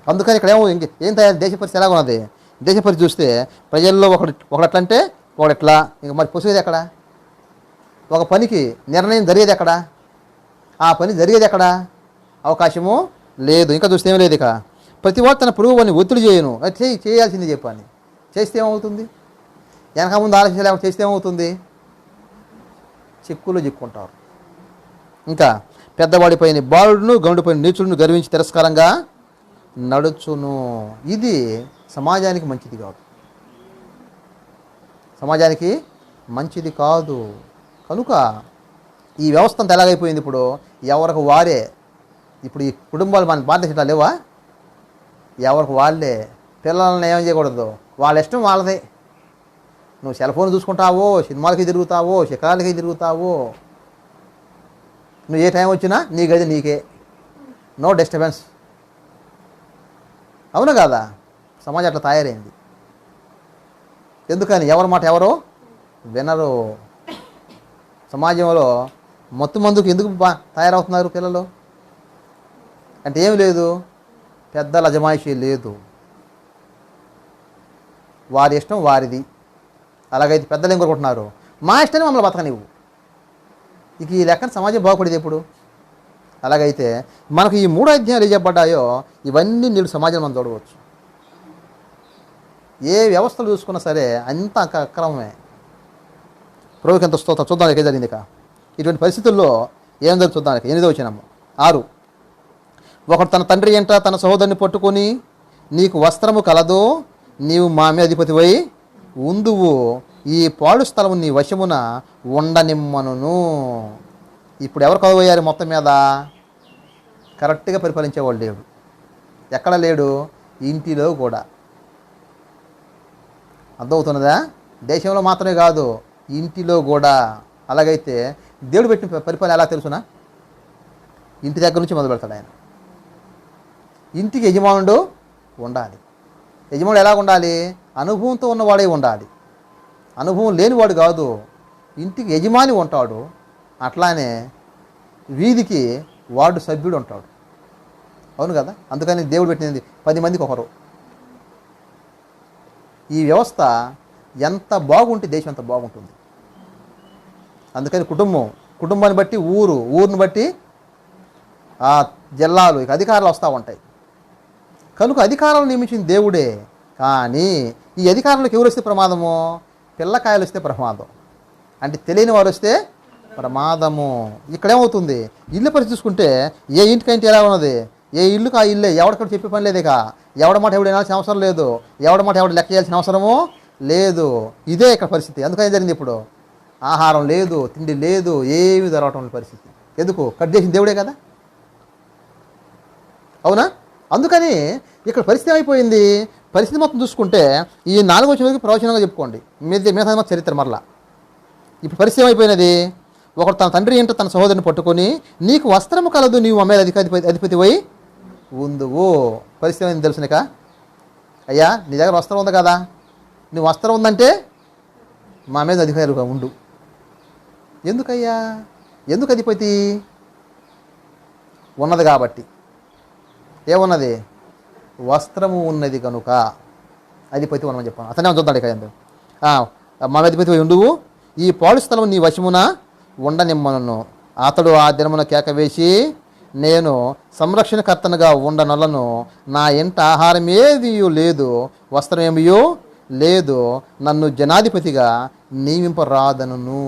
అందుకని ఇక్కడ ఏం తయారు, దేశ పరిస్థితి ఎలాగ ఉన్నది. దేశ పరిస్థితి చూస్తే ప్రజల్లో ఒకడెట్లంటే ఒకడెట్లా. ఇంక మరి పొసిగేది ఎక్కడ, ఒక పనికి నిర్ణయం జరిగేది ఎక్కడ, ఆ పని జరిగేది ఎక్కడ, అవకాశము లేదు. ఇంకా చూస్తే ఏం లేదు. ఇక ప్రతి వాడు తన పురుగుని ఒత్తిడి చేయను, చేయాల్సింది చెప్పని చేస్తే ఏమవుతుంది, వెనక ముందు ఆలోచన లేకుండా చేస్తే ఏమవుతుంది, చిక్కులు చిక్కుంటారు. ఇంకా పెద్దవాడిపైన బాలుడును గండుపైన నీచుడును గర్వించి తిరస్కారంగా నడుచును. ఇది సమాజానికి మంచిది కాదు, సమాజానికి మంచిది కాదు. కనుక ఈ వ్యవస్థ అంతా ఎలాగైపోయింది. ఇప్పుడు ఎవరికి వారే, ఇప్పుడు ఈ కుటుంబాలు మన భారతదేశంలో లేవా, ఎవరికి వాళ్ళే. పిల్లల్ని ఏం చేయకూడదు, వాళ్ళ ఇష్టం వాళ్ళదే. నువ్వు సెల్ ఫోన్ చూసుకుంటావో, సినిమాలకి తిరుగుతావో, శిఖరాలకి తిరుగుతావో, నువ్వు ఏ టైం వచ్చినా నీ గది నీకే, నో డిస్టర్బెన్స్. అవును కాదా. సమాజం అట్లా తయారైంది. ఎందుకని ఎవరి మాట ఎవరో వినరు. సమాజంలో మత్తు మందుకు ఎందుకు తయారవుతున్నారు పిల్లలు అంటే ఏం లేదు, పెద్దల అజమాయిషీ లేదు, వారి ఇష్టం వారిది. అలాగైతే పెద్దలు ఏం కోరుకుంటున్నారు, మా ఇష్టాన్ని మమ్మల్ని బతకనివ్వు. ఇక ఈ లెక్కన సమాజం బాగుపడేది ఎప్పుడు. అలాగైతే మనకు ఈ 3 అధ్యాయాలు ఏ చెప్పబడ్డాయో ఇవన్నీ నేడు సమాజం మనం చూడవచ్చు. ఏ వ్యవస్థలు చూసుకున్నా సరే అంత అక్రమమే. ప్రభుకి ఎంత స్తోత్రం. చూద్దాం ఏం జరిగింది. ఇక ఇటువంటి పరిస్థితుల్లో ఏం జరుగుతుంది చూద్దాం. 8వ వచనం 6. ఒకడు తన తండ్రి ఎంట తన సహోదరుని పట్టుకొని, నీకు వస్త్రము కలదో, నీవు మా మీద అధిపతివై ఉందువు, ఈ పాడు స్థలము నీ వశమున ఉండనిమ్మను. ఇప్పుడు ఎవరు కదవయ్యారు మొత్తం మీద, కరెక్ట్గా పరిపాలించేవాడు లేడు. ఎక్కడ లేడు, ఇంటిలో కూడా. అర్థమవుతున్నదా. దేశంలో మాత్రమే కాదు, ఇంటిలో కూడా. అలాగైతే దేవుడు పెట్టిన పరిపాలన ఎలా తెలుసునా, ఇంటి దగ్గర నుంచి మొదలు పెడతాడు ఆయన. ఇంటికి యజమానుడు ఉండాలి. యజమానుడు ఎలా ఉండాలి, అనుభవంతో ఉన్నవాడే ఉండాలి, అనుభవం లేనివాడు కాదు. ఇంటికి యజమాని ఉంటాడు, అట్లానే వీధికి వార్డు సభ్యుడు ఉంటాడు. అవును కదా. అందుకని దేవుడు పెట్టినది 10 మందికి ఒకరు. ఈ వ్యవస్థ ఎంత బాగుంటే దేశం అంత బాగుంటుంది. అందుకని కుటుంబాన్ని బట్టి ఊరుని బట్టి జిల్లాలు, ఇక అధికారులు వస్తూ ఉంటాయి. కనుక అధికారాలు నియమించిన దేవుడే. కానీ ఈ అధికారులకు ఎవరు వస్తే ప్రమాదము, పిల్లకాయలు వస్తే ప్రమాదం, అంటే తెలియని వారు వస్తే ప్రమాదము. ఇక్కడేమవుతుంది, ఇల్లు పరిస్థితి చూసుకుంటే ఏ ఇంటికంటే ఎలా ఉన్నది, ఏ ఇల్లుకి ఆ ఇల్లే. ఎవరికక్కడ చెప్పే పని లేదు. ఇక ఎవడ మాట ఎవడు వినాల్సిన అవసరం లేదు, ఎవడ మాట ఎవడు లెక్క చేయాల్సిన అవసరము లేదు. ఇదే ఇక్కడ పరిస్థితి. అందుకని జరిగింది. ఇప్పుడు ఆహారం లేదు, తిండి లేదు, ఏమి జరగటం పరిస్థితి. ఎందుకు, కట్ చేసిన దేవుడే కదా. అవునా. అందుకని ఇక్కడ పరిస్థితి ఏమైపోయింది. పరిస్థితి మొత్తం చూసుకుంటే ఈ 4వ వచనానికి ప్రవచనంగా చెప్పుకోండి, మిగతా చరిత్ర మరలా. ఇప్పుడు పరిస్థితి ఏమైపోయినది, ఒకడు తన తండ్రి ఏంటో తన సహోదరుని పట్టుకొని, నీకు వస్త్రము కలదు, నీవు మా మీద అధిపతి పోయి ఉందువు. పరిస్థితి ఏమైంది తెలుసునిక. అయ్యా నీ దగ్గర వస్త్రం ఉంది కదా, నువ్వు వస్త్రం ఉందంటే మా మీద అధికారులుగా ఉండు. ఎందుకయ్యా, ఎందుకు అధిపతి ఉన్నది కాబట్టి. ఏమున్నది, వస్త్రము ఉన్నది కనుక అధిపతి ఉన్నమని చెప్పాను. అతనే చూద్దాడు. ఇక మా అధిపతి పోయి ఉండువు, ఈ పాడు స్థలం నీ వశమున ఉండనిమ్మను. అతడు ఆ దినమున కేక వేసి, నేను సంరక్షణకర్తనుగా ఉండనొలను, నా ఇంట ఆహారం ఏది లేదు, వస్త్రం ఏమియో లేదు, నన్ను జనాధిపతిగా నియమింపరాదను.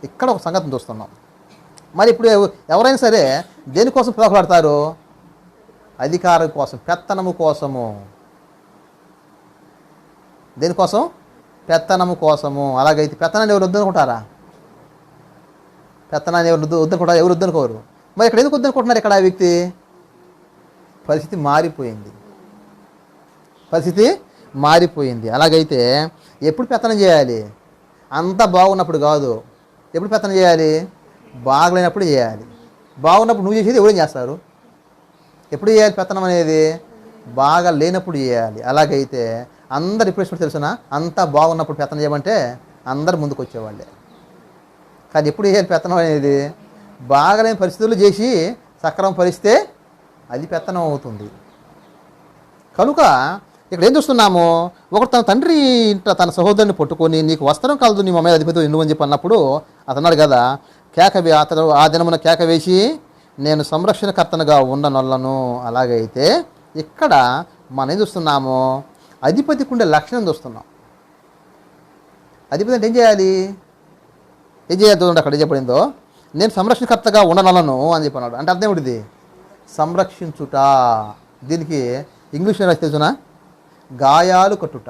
ఇక్కడ ఒక సంగతిని చూస్తున్నాం. మరి ఇప్పుడు ఎవరైనా సరే దేనికోసం పోరాడతారు, అధికారం కోసం, పెత్తనము కోసము. దేనికోసం, పెత్తనము కోసము. అలాగైతే పెత్తనాన్ని ఎవరు వద్దనుకుంటారా, పెత్తనాన్ని ఎవరు వద్దనుకుంటారా, ఎవరు వద్దనుకోరు. మరి ఇక్కడ ఎందుకు వద్దనుకుంటున్నారు ఇక్కడ ఆ వ్యక్తి? పరిస్థితి మారిపోయింది. పరిస్థితి మారిపోయింది. అలాగైతే ఎప్పుడు పెత్తనం చేయాలి? అంతా బాగున్నప్పుడు కాదు. ఎప్పుడు పెత్తనం చేయాలి? బాగలేనప్పుడు చేయాలి. బాగున్నప్పుడు నువ్వు చేసేది ఎవరేం చేస్తారు? ఎప్పుడు చేయాలి పెత్తనం అనేది? బాగా లేనప్పుడు చేయాలి. అలాగైతే అందరు ఇప్పుడు తెలుసునా, అంతా బాగున్నప్పుడు పెత్తనం చేయమంటే అందరు ముందుకు వచ్చేవాళ్ళే. కానీ ఎప్పుడు చేయాలి పెత్తనం అనేది? బాగలేని పరిస్థితులు చేసి సక్రమం పరిస్తే అది పెత్తనం అవుతుంది. కనుక ఇక్కడ ఏం చూస్తున్నాము, ఒకడు తన తండ్రి ఇంట్లో తన సహోదరుని పట్టుకొని నీకు వస్త్రం కలదు, నీ మీద అధిపతి నువ్వు అని చెప్పి అన్నప్పుడు అతన్నాడు కదా, అతను ఆ దినమున కేక వేసి నేను సంరక్షణకర్తనుగా ఉండనొల్లను. అలాగైతే ఇక్కడ మనం ఏం చూస్తున్నాము, అధిపతికి ఉండే లక్షణం చూస్తున్నాం. అధిపతి అంటే ఏం చేయాలి? ఏం చేయాలి చూడండి అక్కడ ఏం చెప్పడిందో, నేను సంరక్షణకర్తగా ఉండనలను అని చెప్పన్నాడు. అంటే అర్థం ఏమిటిది? సంరక్షించుట. దీనికి ఇంగ్లీష్లో రాసి తెలుసునా, గాయాలు కట్టుట.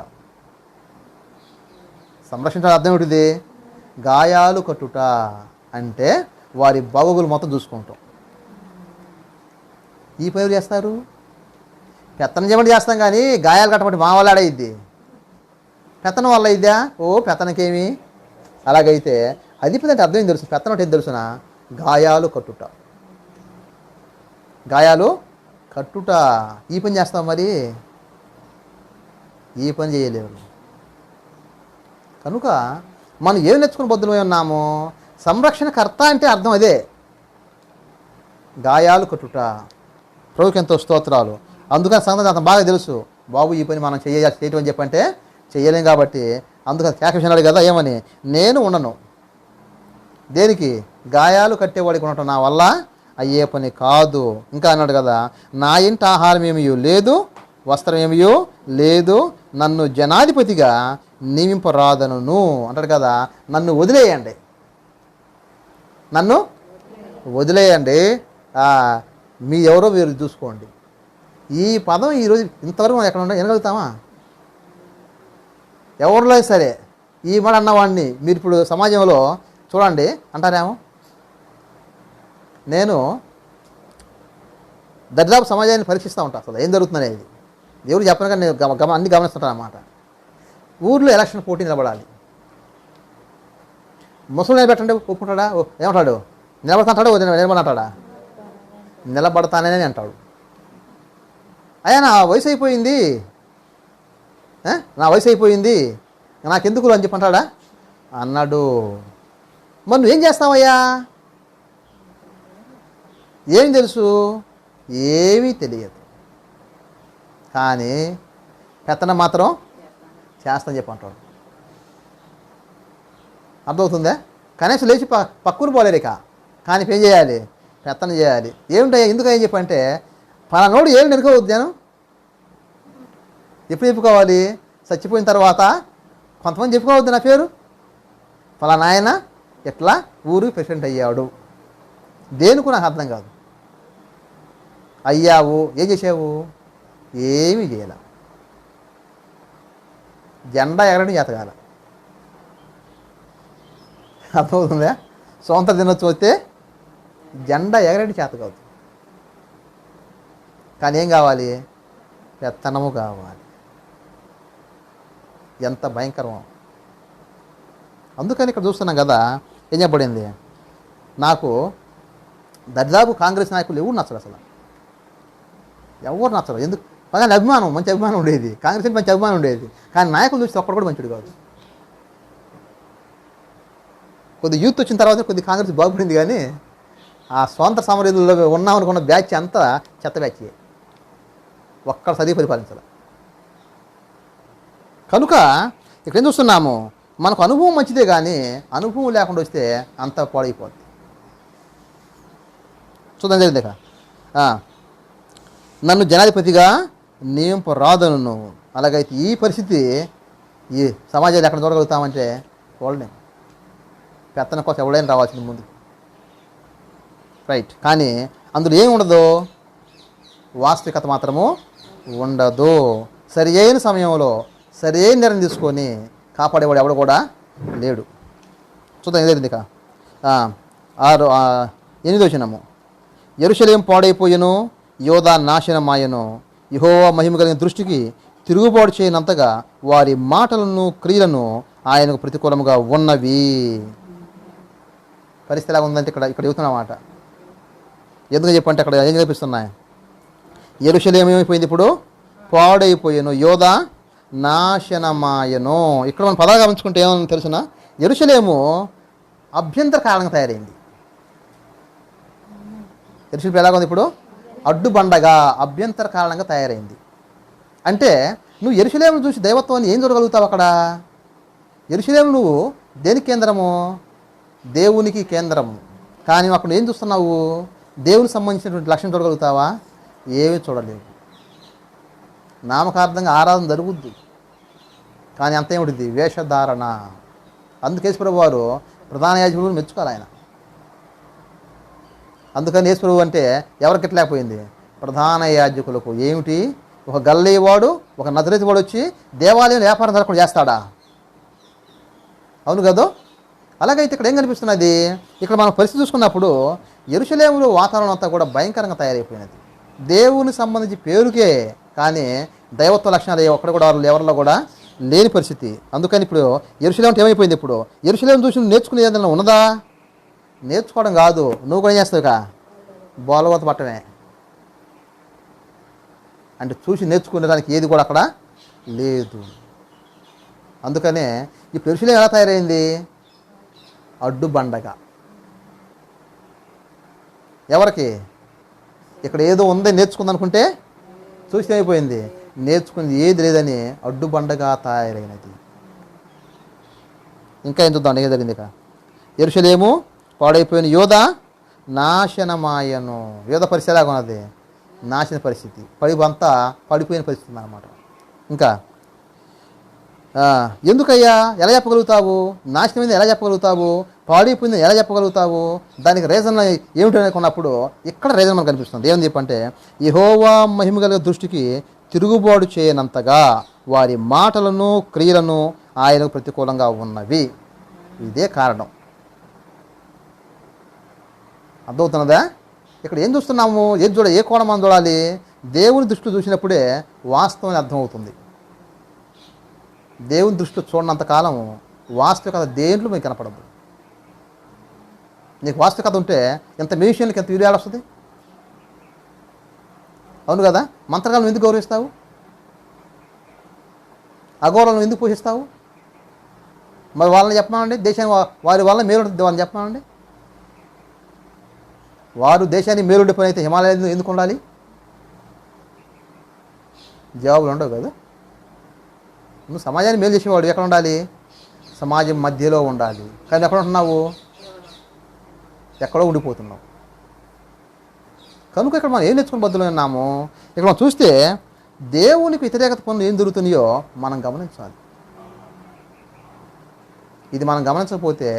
సంరక్షించడం అర్థం ఏమిటిది? గాయాలు కట్టుట అంటే వారి బాగోగులు మొత్తం చూసుకుంటాం. ఈ పనులు చేస్తారు, పెత్తనం చేయమంటే చేస్తాం, కానీ గాయాలు కట్టమంటే మా వల్ల ఆడయిద్ది, పెత్తనం వల్ల ఇద్దా? ఓ పెత్తనకేమి? అలాగైతే అధిపతి అంటే అర్థం ఏం తెలుసు? పెత్తనం అంటే ఏం తెలుసునా, గాయాలు కట్టుట. గాయాలు కట్టుట. ఈ పని చేస్తాం, మరి ఈ పని చేయలేరు. కనుక మనం ఏం నేర్చుకుని బొద్దులమై ఉన్నాము? సంరక్షణకర్త అంటే అర్థం అదే, గాయాలు కట్టుట. ప్రభుకి ఎంతో స్తోత్రాలు. అందుకని సంగతి అతను బాగా తెలుసు, బాబు ఈ పని మనం చేయటం అని చెప్పంటే చేయలేం కాబట్టి అందుకని కేకవిషయాలు కదా, ఏమని? నేను ఉండను. దేనికి? గాయాలు కట్టేవాడికి ఉండటం నా వల్ల అయ్యే పని కాదు. ఇంకా అన్నాడు కదా, నా ఇంటి ఆహారం ఏమీ లేదు, వస్త్రం ఏమీ లేదు, నన్ను జనాధిపతిగా నియమింపరాదను అంటాడు కదా. నన్ను వదిలేయండి, నన్ను వదిలేయండి, మీ ఎవరో మీరు చూసుకోండి. ఈ పదం ఈరోజు ఇంతవరకు మనం ఎక్కడ వినగలుగుతామా? ఎవరిలో సరే ఈ మాట అన్నవాడిని మీరు ఇప్పుడు సమాజంలో చూడండి అంటారేమో. నేను దరిదాపు సమాజాన్ని పరీక్షిస్తూ ఉంటాను, అసలు ఏం జరుగుతుందనేది ఎవరు చెప్పను, కానీ నేను అన్ని గమనిస్తుంటాను అన్నమాట. ఊర్లో ఎలక్షన్ పోటీ నిలబడాలి, ముసలు నిలబెట్టండి ఒప్పుకుంటాడా? ఏమంటాడు? నిలబడతాంటాడు, నిలబడతాడా? నిలబడతానని అంటాడు. అయ్యా నా వయసు అయిపోయింది, నా వయసు అయిపోయింది, నాకెందుకు అని చెప్పి అంటాడా? అన్నాడు. మరి నువ్వేం చేస్తావయ్యా? ఏం తెలుసు? ఏమీ తెలియదు, కానీ పెత్తనం మాత్రం చేస్తాను చెప్పి అంటాడు. అర్థమవుతుందా? కనీసం లేచి పక్కూరు పోలేరు ఇక, కానీ ఏం చేయాలి? పెత్తనం చేయాలి. ఏమిటయ్యా ఎందుకు ఏం చెప్పంటే, పలానోడు ఏం నెరుకోవద్దు నేను. ఎప్పుడు చెప్పుకోవాలి? చచ్చిపోయిన తర్వాత కొంతమంది చెప్పుకోవద్దు నా పేరు, పలానా ఆయన ఎట్లా ఊరు ప్రెసిడెంట్ అయ్యాడు. దేనికి నాకు అర్థం కాదు. అయ్యావు, ఏం చేసావు? ఏమీ చేయాల. జెండా ఎగరడం చేతగాల. అర్థమవుతుందా? స్వాతంత్ర దినోత్సవం వస్తే జెండా ఎగరడం చేత కాదు, కానీ ఏం కావాలి? పెత్తనము కావాలి. ఎంత భయంకరం. అందుకని ఇక్కడ చూస్తున్నాం కదా, ఏం చెప్పబడింది? నాకు దరిదాపు కాంగ్రెస్ నాయకులు ఎవరు నచ్చరు, అసలు ఎవరు నచ్చరు. ఎందుకు? కానీ అభిమానం, మంచి అభిమానం ఉండేది, కాంగ్రెస్ మంచి అభిమానం ఉండేది, కానీ నాయకులు చూస్తే ఒక్కడు కూడా మంచిడు కాదు. కొద్ది యూత్ వచ్చిన తర్వాత కొద్ది కాంగ్రెస్ బాగుపడింది, కానీ ఆ స్వాతంత్ర సమరయుధుల్లో ఉన్నామనుకున్న బ్యాచ్ అంతా చెత్త బ్యాచ్, ఒక్కడ చదివి పరిపాలించాలి. కనుక ఇక్కడ ఏం చూస్తున్నాము, మనకు అనుభవం మంచిదే, కానీ అనుభవం లేకుండా వస్తే అంతా పాడైపోద్ది. చూద్దాం జరిగింది ఇక, నన్ను జనాధిపతిగా నియమింపరాదను. అలాగైతే ఈ పరిస్థితి ఈ సమాజాలు ఎక్కడ చూడగలుగుతామంటే చూడలేం. పెత్తన కోసం ఎవడైనా రావాల్సింది ముందు, రైట్. కానీ అందులో ఏమి ఉండదు? వాస్తవికత మాత్రము ఉండదు. సరి అయిన సమయంలో సరి అయిన నిర్ణయం తీసుకొని కాపాడేవాడు ఎవడు కూడా లేడు. చూద్దాం ఏదైంది ఇక 8వ వచనము. యెరూషలేము పాడైపోయెను, యోధా నాశనమాయెను. యెహోవా మహిమ కలిగిన దృష్టికి తిరుగుబాటు చేయనంతగా వారి మాటలను క్రియలను ఆయనకు ప్రతికూలముగా ఉన్నవి. పరిస్థితి ఎలా ఉందంటే ఇక్కడ చెబుతున్నమాట. ఎందుకు చెప్పంటే అక్కడ ఏం కనిపిస్తున్నాయి? యెరూషలేము ఏమైపోయింది? ఇప్పుడు పాడైపోయాను, యోధా నాశనమాయను. ఇక్కడ మనం పదాలు గమనించుకుంటే ఏమని తెలుసునా? యెరూషలేము అభ్యంతర కారణంగా తయారైంది. యెరూషలేము ఎలాగ ఉంది? ఇప్పుడు అడ్డుబండగా, అభ్యంతర కారణంగా తయారైంది. అంటే నువ్వు యెరూషలేమును చూసి దైవత్వాన్ని ఏం చూడగలుగుతావు? అక్కడ యెరూషలేము నువ్వు దేనికి కేంద్రము? దేవునికి కేంద్రము. కానీ అక్కడ ఏం చూస్తున్నావు? దేవునికి సంబంధించినటువంటి లక్ష్యం చూడగలుగుతావా? ఏమీ చూడలేవు. నామకార్థంగా ఆరాధన జరుగుద్ది, కానీ అంత ఏమిటిది? వేషధారణ. అందుకే యేసుప్రభు వారు ప్రధాన యాజకుడు మెచ్చుకోవాలి ఆయన. అందుకని యేసుప్రభు అంటే ఎవరికి ఎట్లేకపోయింది? ప్రధాన యాజకులకు. ఏమిటి? ఒక గల్లీవాడు, ఒక నజరేతు వాడు వచ్చి దేవాలయం వ్యాపారం జరగకుండా చేస్తాడా? అవును కదా? అలాగైతే ఇక్కడ ఏం కనిపిస్తున్నది? ఇక్కడ మనం పరిస్థితి చూసుకున్నప్పుడు యెరూషలేములో వాతావరణం అంతా కూడా భయంకరంగా తయారైపోయినది. దేవుని సంబంధించి పేరుకే, కానీ దైవత్వ లక్షణాలు ఒక్కడ కూడా ఎవరిలో కూడా లేని పరిస్థితి. అందుకని ఇప్పుడు యెరూషలేము అంటే ఏమైపోయింది? ఇప్పుడు యెరూషలేము చూసి నువ్వు నేర్చుకునే ఏదైనా ఉన్నదా? నేర్చుకోవడం కాదు, నువ్వు కూడా ఏం చేస్తావుగా? బోలవత పట్టమే. అంటే చూసి నేర్చుకునేదానికి ఏది కూడా అక్కడ లేదు. అందుకనే ఇప్పుడు యెరూషలేము ఎలా తయారైంది? అడ్డుబండగా. ఎవరికి? ఇక్కడ ఏదో ఉందని నేర్చుకుందనుకుంటే చూసి అయిపోయింది, నేర్చుకుంది ఏది లేదని అడ్డుబండగా తయారైనది. ఇంకా ఏం చూద్దాం ఏం జరిగింది? ఇక యెరూషలేము పాడైపోయిన, యోధా నాశనమాయను. యోధ పరిస్థితి ఎలాగా ఉన్నది? నాశన పరిస్థితి, అంతా పడిపోయిన పరిస్థితి అన్నమాట. ఇంకా ఎందుకయ్యా ఎలా చెప్పగలుగుతావు? నాశనమైంది ఎలా చెప్పగలుగుతావు? పాడైపోయింది ఎలా చెప్పగలుగుతావు? దానికి రీజన్ ఏమిటి అనుకున్నప్పుడు ఇక్కడ రీజన్ మనకు కనిపిస్తుంది. ఏమని చెప్పంటే, యెహోవా మహిమ కలిగిన దృష్టికి తిరుగుబాటు చేయనంతగా వారి మాటలను క్రియలను ఆయనకు ప్రతికూలంగా ఉన్నవి. ఇదే కారణం. అర్థమవుతున్నదా? ఇక్కడ ఏం చూస్తున్నాము? ఏ కోణం మనం చూడాలి? దేవుని దృష్టిలో చూసినప్పుడే వాస్తవం అర్థమవుతుంది. దేవుని దృష్టిలో చూడనంతకాలం వాస్తవికత దేంట్లో మీకు కనపడదు. నీకు వాస్తవికత ఉంటే ఎంత మ్యూజిషియన్కి ఎంత వీడియో వస్తుంది? అవును కదా? మంత్రగాలను ఎందుకు గౌరవిస్తావు? అఘోరాలను ఎందుకు పోషిస్తావు? మరి వాళ్ళని చెప్పమానండి, దేశాన్ని వారి వల్ల మేలుంటుంది వాళ్ళని చెప్పమానండి. వారు దేశాన్ని మేలుండే పని అయితే హిమాలయాలు ఎందుకు ఉండాలి? జవాబులు ఉండవు కదా. నువ్వు సమాజాన్ని మేలు చేసేవాడు ఎక్కడ ఉండాలి? సమాజం మధ్యలో ఉండాలి. కానీ ఎక్కడ ఉంటున్నావు? ఎక్కడో ఉండిపోతున్నావు. కనుక ఇక్కడ మనం ఏం నేర్చుకుని బద్దులు ఉన్నాము? ఇక్కడ మనం చూస్తే దేవునికి వ్యతిరేకత పనులు ఏం జరుగుతున్నాయో మనం గమనించాలి. ఇది మనం గమనించకపోతే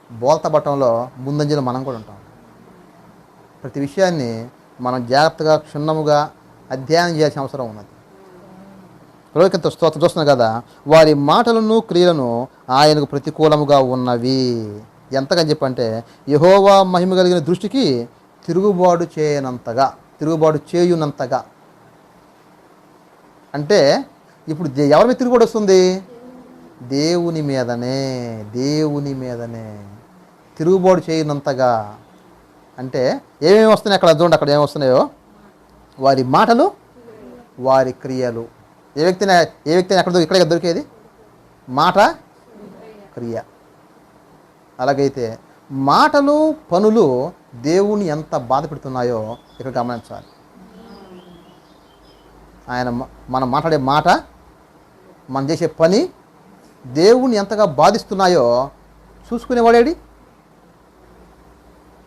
బోల్తా బట్టంలో ముందంజలో మనం కూడా ఉంటాం. ప్రతి విషయాన్ని మనం జాగ్రత్తగా క్షుణ్ణముగా అధ్యయనం చేయాల్సిన అవసరం ఉన్నది. ప్రవక్త స్తోత్రం చూస్తున్నాం కదా, వారి మాటలను క్రియలను ఆయనకు ప్రతికూలముగా ఉన్నవి. ఎంతకని చెప్పంటే, యెహోవా మహిమ కలిగిన దృష్టికి తిరుగుబాటు చేయునంతగా. అంటే ఇప్పుడు ఎవరి మీద తిరుగుబాటు వస్తుంది? దేవుని మీదనే తిరుగుబాటు చేయనంతగా. అంటే ఏమేమి వస్తున్నాయి అక్కడ చూడండి. అక్కడ ఏమి వస్తున్నాయో, వారి మాటలు, వారి క్రియలు. ఏ వ్యక్తిని ఇక్కడే దొరికేది? మాట, క్రియ. అలాగైతే మాటలు, పనులు దేవుని ఎంత బాధ పెడుతున్నాయో ఇక్కడ గమనించాలి. మనం మాట్లాడే మాట, మనం చేసే పని దేవుని ఎంతగా బాధిస్తున్నాయో చూసుకునేవాడేడి?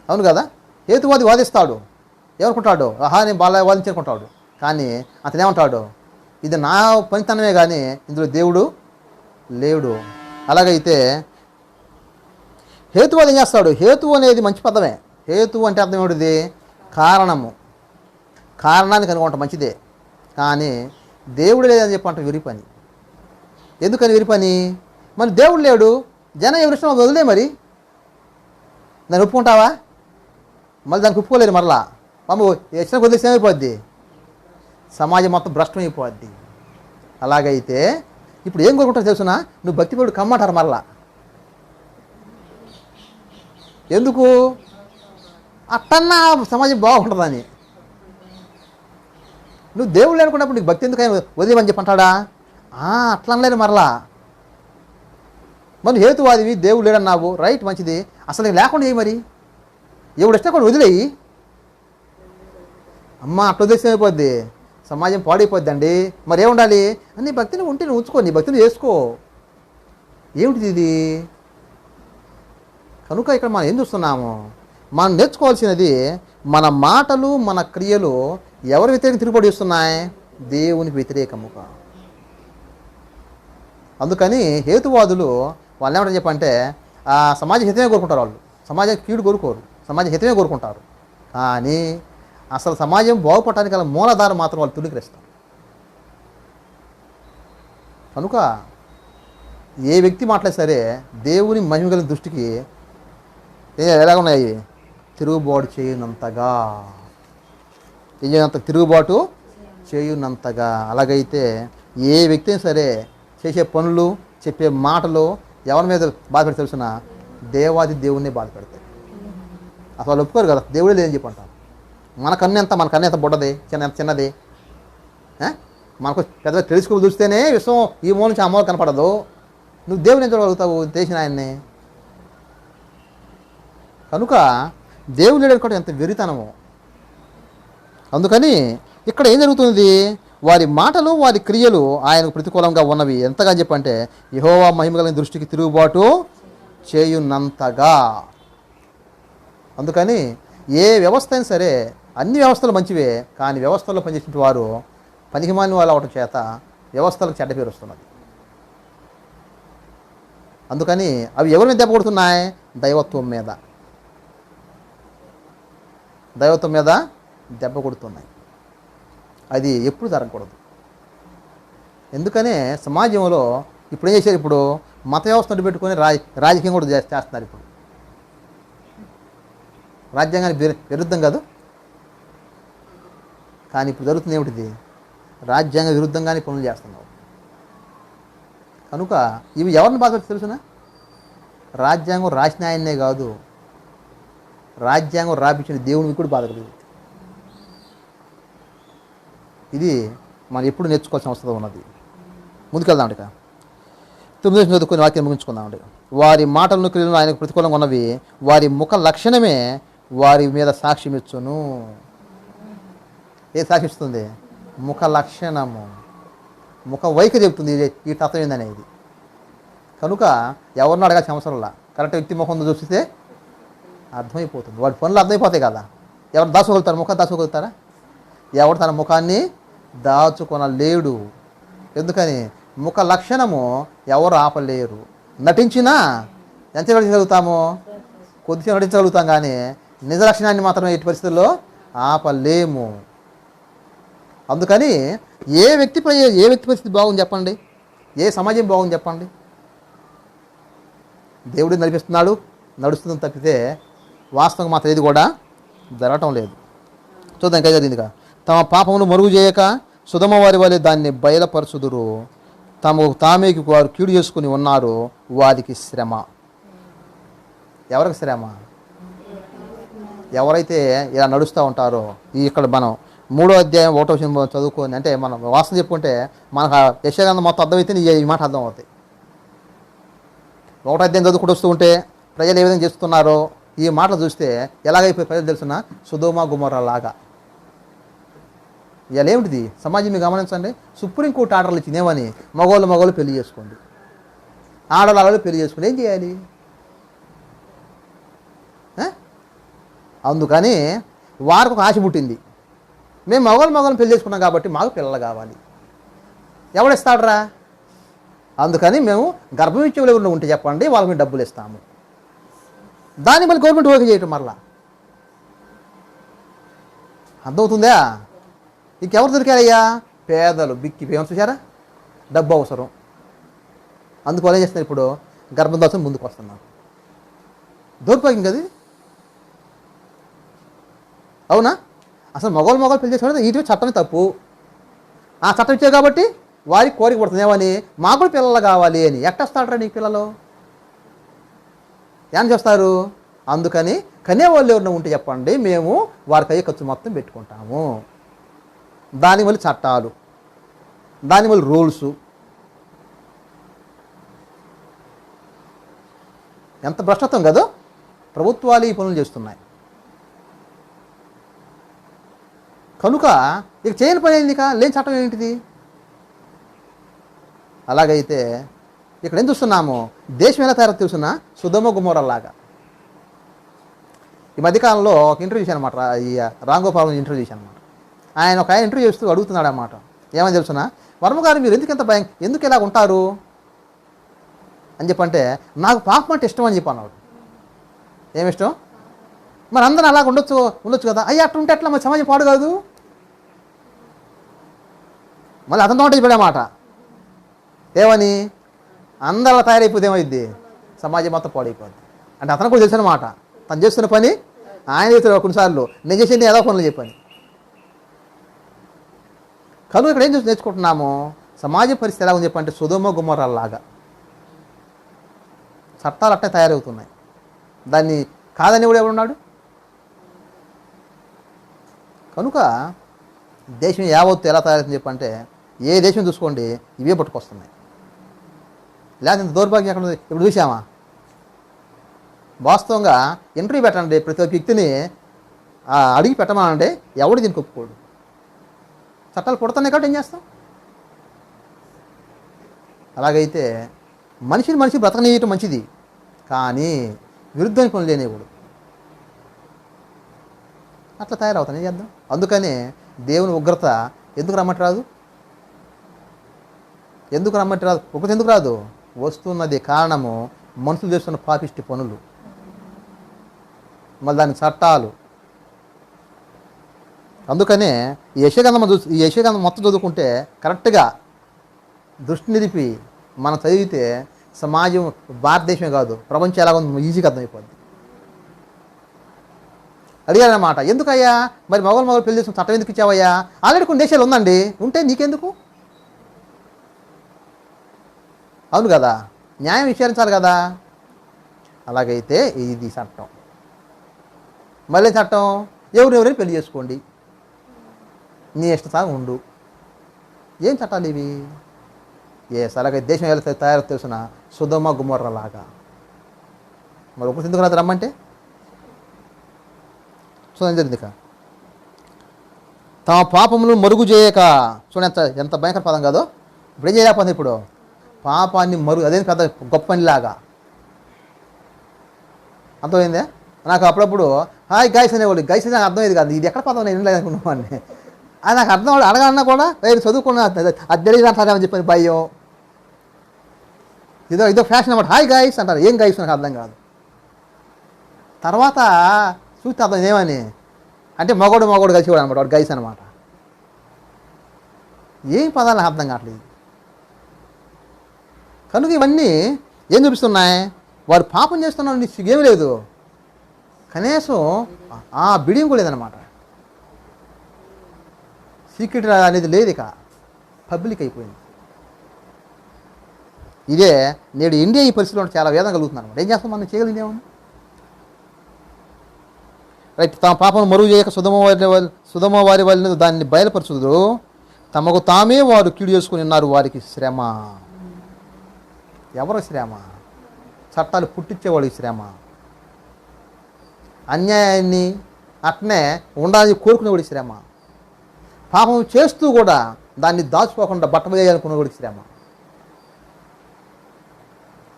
అవును కదా. హేతువాది వాదిస్తాడు, ఏమనుకుంటాడు? నేను బాగా వాదించుకుంటాడు. కానీ అతను ఏమంటాడు? ఇది నా పనితనమే కానీ ఇందులో దేవుడు లేడు. అలాగైతే హేతువాది ఏం చేస్తాడు? హేతు అనేది మంచి పదమే. హేతు అంటే అర్థం ఏమిటిది? కారణము. కారణాన్ని కనుగొంట మంచిదే. కానీ దేవుడు లేదని చెప్పంట వెరి పని. ఎందుకని వెరి పని? మరి దేవుడు లేడు, జనం ఎవరి ఇష్టం వదిలే, మరి దాన్ని ఒప్పుకుంటావా? మళ్ళీ దానికి ఒప్పుకోలేరు మరలా. మాము వచ్చిన కొద్దిగా ఏమైపోద్ది, సమాజం మొత్తం భ్రష్టం అయిపోద్ది. అలాగైతే ఇప్పుడు ఏం కోరుకుంటారు తెలుసునా, నువ్వు భక్తిపరుడు కమ్మంటారు మరలా. ఎందుకు? అట్టన్నా సమాజం బాగుంటుందని. నువ్వు దేవుళ్ళు అనుకున్నప్పుడు నీకు భక్తి ఎందుకని వదిలేమని చెప్పంటాడా? అట్లా అనలేదు మరలా. మరి హేతువాదివి, దేవుడు లేడన్నావు, రైట్, మంచిది. అసలు నీకు లేకుండా చేయి, మరి ఎవడు ఇష్టం కూడా వదిలేయి. అమ్మ అట్లా ఉద్దేశం అయిపోద్ది, సమాజం పాడైపోద్ది అండి. మరి ఏముండాలి? నీ భక్తిని ఉంటే నువ్వు ఉంచుకో, నీ భక్తిని చేసుకో. ఏమిటిది ఇది? కనుక ఇక్కడ మనం ఏం చూస్తున్నాము, మనం నేర్చుకోవాల్సినది మన మాటలు మన క్రియలు ఎవరి వ్యతిరేకంగా తిరుగుబడి ఇస్తున్నాయి? దేవునికి వ్యతిరేకముగా. అందుకని హేతువాదులు వాళ్ళు ఏమంటారు చెప్పంటే, సమాజ హితమే కోరుకుంటారు. వాళ్ళు సమాజ కీడు కోరుకోరు, సమాజ హితమే కోరుకుంటారు. కానీ అసలు సమాజం బాగుపడటానికి గల మూలాధారం మాత్రం వాళ్ళు తులికరిస్తారు. కనుక ఏ వ్యక్తి మాట్లాడే సరే దేవుని మహిమ కలిగిన దృష్టికి ఎలాగ ఉన్నాయి? తిరుగుబాటు చేయునంతగా, తిరుగుబాటు చేయునంతగా. అలాగైతే ఏ వ్యక్తి అయినా సరే చేసే పనులు చెప్పే మాటలు ఎవరి మీద బాధపెడితే తెలుసిన? దేవాది దేవుణ్ణి బాధపెడతాయి. అసలు వాళ్ళు ఒప్పుకోరు కదా, దేవుడే లేదని చెప్పంటారు. మన కన్ను ఎంత బుడ్డది, చిన్నది. మనకు పెద్దగా తెలుసుకో చూస్తేనే విశ్వం ఈ మూల నుంచి ఆ మూల కనపడదు. నువ్వు దేవుని ఏం చూడగలుగుతావు తెలిసిన ఆయన్ని? కనుక దేవుడు లేడనుకోవడం ఎంత వెరితనము. అందుకని ఇక్కడ ఏం జరుగుతుంది? వారి మాటలు వారి క్రియలు ఆయనకు ప్రతికూలంగా ఉన్నవి. ఎంతగా చెప్పంటే, యెహోవా మహిమ కలిగిన దృష్టికి తిరుగుబాటు చేయునంతగా. అందుకని ఏ వ్యవస్థ అయినా సరే, అన్ని వ్యవస్థలు మంచివే, కానీ వ్యవస్థల్లో పనిచేసిన వారు పనికిమాలిన వాళ్ళు అవటం చేత వ్యవస్థలకు చెడ్డ పేరు వస్తున్నది. అందుకని అవి ఎవరి మీద దెబ్బ కొడుతున్నాయి? దైవత్వం మీద దెబ్బ కొడుతున్నాయి. అది ఎప్పుడు జరగకూడదు. ఎందుకనే సమాజంలో ఇప్పుడు ఏం చేశారు? ఇప్పుడు మత వ్యవస్థను పెట్టుకొని రాజకీయం కూడా చేస్తున్నారు. ఇప్పుడు రాజ్యాంగానికి విరుద్ధం కాదు, కానీ ఇప్పుడు జరుగుతుంది ఏమిటిది? రాజ్యాంగ విరుద్ధంగానే పనులు చేస్తున్నావు. కనుక ఇవి ఎవరిని బాధపడి తెలుసునా? రాజ్యాంగం రాసిన ఆయన్నే కాదు, రాజ్యాంగం రాపించిన దేవునికి కూడా బాధపడదు. ఇది మనం ఎప్పుడు నేర్చుకోవాల్సిన అవసరం ఉన్నది. ముందుకెళ్దాం. ఇక 9 చదువుకుని వాక్యం ముగించుకుందామండి. వారి మాటలను క్రియలను ఆయనకు ప్రతికూలంగా ఉన్నవి, వారి ముఖ లక్షణమే వారి మీద సాక్ష్యం ఇచ్చును. ఏ సాక్షిస్తుంది? ముఖ లక్షణము, ముఖ వైఖరి చెప్తుంది ఈ తత్వం ఏందనేది. కనుక ఎవరిని అడగాల్సిన అవసరంలా, కరెక్ట్ వ్యక్తి ముఖం చూస్తే అర్థమైపోతుంది. వాడి పనులు అర్థమైపోతాయి కదా. ఎవరు దాచుకోగలుగుతారు? ముఖం దాచుకోగలుగుతారా? ఎవడు తన ముఖాన్ని దాచుకొనలేడు. ఎందుకని? ముఖ లక్షణము ఎవరు ఆపలేరు. నటించినా ఎంత నటించగలుగుతాము? కొద్దిసేపు నటించగలుగుతాం, కానీ నిజ లక్షణాన్ని మాత్రం ఎట్టి పరిస్థితుల్లో ఆపలేము. అందుకని ఏ వ్యక్తి పరిస్థితి బాగుంది చెప్పండి? ఏ సమాజం బాగుంది చెప్పండి? దేవుడు నడిపిస్తున్నాడు, నడుస్తుంది తప్పితే వాస్తవంగా మాత్రం ఏది కూడా జరగటం లేదు. చూద్దాం ఇంకా జరిగిందిగా. తమ పాపమును మరుగు చేయక సుధమ వారి వలె దాన్ని బయలుపరచుదురు. తమకు తామేకి వారు కీడు చేసుకుని ఉన్నారు, వారికి శ్రమ. ఎవరికి శ్రమ? ఎవరైతే ఇలా నడుస్తూ ఉంటారో. ఇక్కడ మనం 3వ అధ్యాయం 1వ వచనం చదువుకొని, అంటే మనం వాస్తవం చెప్పుకుంటే మనకు యెషయా మొత్తం అర్థమైతే ఈ మాట అర్థం అవుతాయి. 1వ అధ్యాయం చదువుకుంటూ వస్తూ ఉంటే ప్రజలు ఏ విధంగా చేస్తున్నారో ఈ మాటలు చూస్తే ఎలాగైపోయి ప్రజలు తెలుసున్నా? సుధోమ గుమొర్రా లాగా. ఇలా ఏమిటిది? సమాజం మీరు గమనించండి. సుప్రీంకోర్టు ఆర్డర్లు ఇచ్చినేమని మగవాళ్ళు పెళ్లి చేసుకోండి, ఆడవాళ్ళు పెళ్లి చేసుకోండి. ఏం చేయాలి? అందుకని వారికి ఒక ఆశ పుట్టింది. మేము మగవాళ్ళని పెళ్లి చేసుకున్నాం కాబట్టి మాకు పిల్లలు కావాలి. ఎవడిస్తాడరా? అందుకని మేము గర్భం ఇచ్చేవాళ్ళు ఎవరు ఉంటే చెప్పండి, వాళ్ళకి మేము డబ్బులు ఇస్తాము. దాన్ని మళ్ళీ గవర్నమెంట్ ఓకే చేయటం మరలా. అర్థమవుతుందా? ఇంకెవరు దొరికారయ్యా? పేదలు, బిక్కి పేమెంట్. చూసారా? డబ్బు అవసరం. అందుకు వాళ్ళు ఏం చేస్తున్నారు? ఇప్పుడు గర్భం దాల్చుకొని ముందుకు వస్తున్నారు. దౌర్భాగ్యం కదా. అవునా? అసలు మగవాళ్ళు పెళ్లి చేసుకోవడం ఇటు చట్టమే తప్పు. ఆ చట్టం ఇచ్చావు కాబట్టి వారికి కోరిక పడుతుంది ఏమని, మాకు కూడా పిల్లలు కావాలి అని. ఎట్టొస్తాడరా నీకు పిల్లలు? ఏం చేస్తారు? అందుకని కనేవాళ్ళు ఎవరైనా ఉంటే చెప్పండి, మేము వారికి అయ్యే ఖర్చు మొత్తం పెట్టుకుంటాము. దానివల్ల చట్టాలు, దానివల్ల రూల్సు. ఎంత భ్రష్టత్వం కదా ప్రభుత్వాలు ఈ పనులు చేస్తున్నాయి. కనుక ఇక చేయని పని ఏంది? లేని చట్టం ఏంటిది? అలాగైతే ఇక్కడ ఏం చూస్తున్నాము, దేశం ఎలా తయారు తెలుసున్నా, సుధమ గుమ్మరలాగా. ఈ మధ్యకాలంలో ఒక ఇంటర్వ్యూ చేశాను అనమాట, ఈ రాంగోపాల్ ఇంటర్వ్యూ చేశాను అనమాట. ఒక ఆయన ఇంటర్వ్యూ చేస్తూ అడుగుతున్నాడు అన్నమాట, ఏమని తెలుసునా, వర్మ గారు మీరు ఎందుకు ఎంత భయం, ఎందుకు ఇలా ఉంటారు అని చెప్పంటే, నాకు పాపం అంటే ఇష్టం అని చెప్పి అన్నాడు. ఏమిష్టం? మరి అందరూ అలాగ ఉండొచ్చు కదా. అయ్యా అట్లా ఉంటే ఎట్లా, మరి సమాజం పాడు కాదు. మళ్ళీ అతనితో ఉంటే చెప్పాడన్నమాట, ఏమని, అందరూ అలా తయారైపోతే ఏమైద్ది, సమాజం మొత్తం పాడైపోద్ది. అంటే అతను కూడా తెలుసు అన్నమాట, తను చేస్తున్న పని ఆయన చేస్తున్న కొన్నిసార్లు నేను చేసేది ఏదో పనులు చెప్పని. కనుక ఇక్కడ ఏం చూసి నేర్చుకుంటున్నాము, సమాజ పరిస్థితి ఎలా ఉంది చెప్పంటే సుధమ గుమ్మరాల్లాగా చట్టాలు అట్టే తయారవుతున్నాయి. దాన్ని కాదని కూడా ఎవడున్నాడు? కనుక దేశం యావత్తు ఎలా తయారవుతుంది చెప్పంటే, ఏ దేశం చూసుకోండి ఇవే పట్టుకొస్తున్నాయి. లేకపోతే ఇంత దౌర్భాగ్యం ఎక్కడ ఉంది? ఇప్పుడు చూసామా? వాస్తవంగా ఇంటర్వ్యూ పెట్టండి, ప్రతి ఒక్క వ్యక్తిని అడిగి పెట్టమానంటే ఎవడు దీనికి ఒప్పుకోడు. చట్టాలు పుడుతున్నాయి కాబట్టి ఏం చేస్తాం? అలాగైతే మనిషి బ్రతకనీయటం మంచిది, కానీ విరుద్ధమైన పనులు లేనివాడు అట్లా తయారవుతాను. ఏం చేద్దాం? అందుకనే దేవుని ఉగ్రత ఎందుకు రమ్మటి రాదు? ఉగ్రత ఎందుకు రాదు? వస్తున్నది కారణము మనుషులు చేస్తున్న పాపిష్టి పనులు, మళ్ళీ దాని చట్టాలు. అందుకనే ఈ యెషయా మొత్తం చదువుకుంటే కరెక్ట్గా దృష్టి నిలిపి మనం చదివితే సమాజం, భారతదేశమే కాదు ప్రపంచం ఎలాగో ఈజీగా అర్థమైపోద్ది. అడిగారన్నమాట, ఎందుకయ్యా మరి మగవాళ్ళు పెళ్లి చేసుకుని చట్టం ఎందుకు ఇచ్చావయ్యా? ఆల్రెడీ కొన్ని దేశాలు ఉందండి, ఉంటే నీకెందుకు? అవును కదా, న్యాయం విచారించాలి కదా. అలాగైతే ఇది చట్టం. మళ్ళీ చట్టం, ఎవరెవరైనా పెళ్లి చేసుకోండి, నీ ఇష్టసాగా ఉండు. ఏం చట్టాలు ఇవి? అలాగే దేశం ఎలా తయారు తెలుసిన సుధమ గుమ్మర్రలాగా. మరి ఒకటి ఎందుకు రాదు రమ్మంటే? చూడండి జరిగింది. తమ పాపములు మరుగు చేయక, చూడండి ఎంత భయంకర పదం కాదో. ఇప్పుడు ఏం చేయలేకపోతుంది? ఇప్పుడు పాపాన్ని అదేం పెద్ద గొప్ప పనిలాగా అర్థమైందే. నాకు అప్పుడప్పుడు హాయ్ గైస్ అనేవాళ్ళు, గైస్ అనేది అర్థమయ్యేది కాదు, ఇది ఎక్కడ పదం నేను లేదనుకున్నాను. అది నాకు అర్థం అడగాలన్నా కూడా చదువుకున్నా అది తెలియదు అంటారేమని చెప్పని భయం. ఇదో ఫ్యాషన్ అన్నమాట, హాయ్ గైస్ అంటారు. ఏం గైస్ నాకు అర్థం కాదు. తర్వాత చూస్తే అర్థం ఏమని అంటే మగోడు కలిసి కూడా అనమాట, వాడు గైస్ అనమాట. ఏం పదాలు నాకు అర్థం కావట్లేదు. కనుక ఇవన్నీ ఏం చూపిస్తున్నాయి? వారు పాపం చేస్తున్నారు, నీకు సిగ్గేమీ లేదు, కనీసం బిడియం కూడా లేదనమాట. సీక్రెట్ అనేది లేదు, ఇక పబ్లిక్ అయిపోయింది. ఇదే నేడు ఇండియా ఈ పరిస్థితిలో చాలా వేదన కలుగుతుంది అనమాట. ఏం చేస్తాం? మనం చేయగలిగింది ఏమన్నా? రైట్. తమ పాపం మరుగు చేయక సుధమ వారి వాళ్ళని దాన్ని బయలుపరచుదురు, తమకు తామే వారు కీడు చేసుకుని ఉన్నారు, వారికి శ్రమ. ఎవరు శ్రమ? చట్టాలు పుట్టించేవాడికి శ్రమ. అన్యాయాన్ని అట్నే ఉండాలని కోరుకునేవాడికి శ్రమ. పాపం చేస్తూ కూడా దాన్ని దాచుకోకుండా బట్టబేయాలనుకునేవాడికి శ్రమ.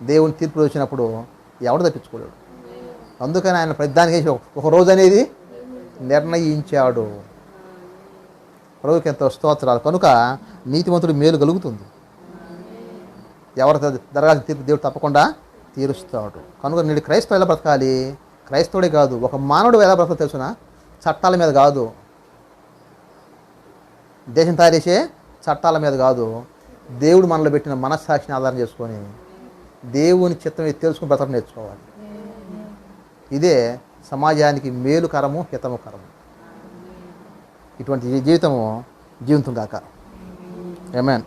దేవుని తీర్పులు వచ్చినప్పుడు ఎవడు తప్పించుకోలేడు. అందుకని ఆయన ప్రతిదానికి ఒక రోజు అనేది నిర్ణయించాడు. ప్రభువుకి ఎంతో స్తోత్రాలు. కనుక నీతిమంతుడు మేలు కలుగుతుంది. ఎవరు జరగాల్సిన తీర్పు దేవుడు తప్పకుండా తీరుస్తాడు. కనుక నేడు క్రైస్తవుడు ఎలా బ్రతకాలి? క్రైస్తవుడే కాదు, ఒక మానవుడు ఎలా బ్రతకాలో తెలుసునా? చట్టాల మీద కాదు, దేశం తయారు చేసే చట్టాల మీద కాదు, దేవుడు మనలో పెట్టిన మనస్సాక్షిని ఆధారం చేసుకొని దేవుని చిత్తం తెలుసుకుని బ్రతకడం నేర్చుకోవాలి. ఇదే సమాజానికి మేలుకరము, హితముకరము. ఇటువంటి జీవితము జీవితం కాక. ఆమేన్.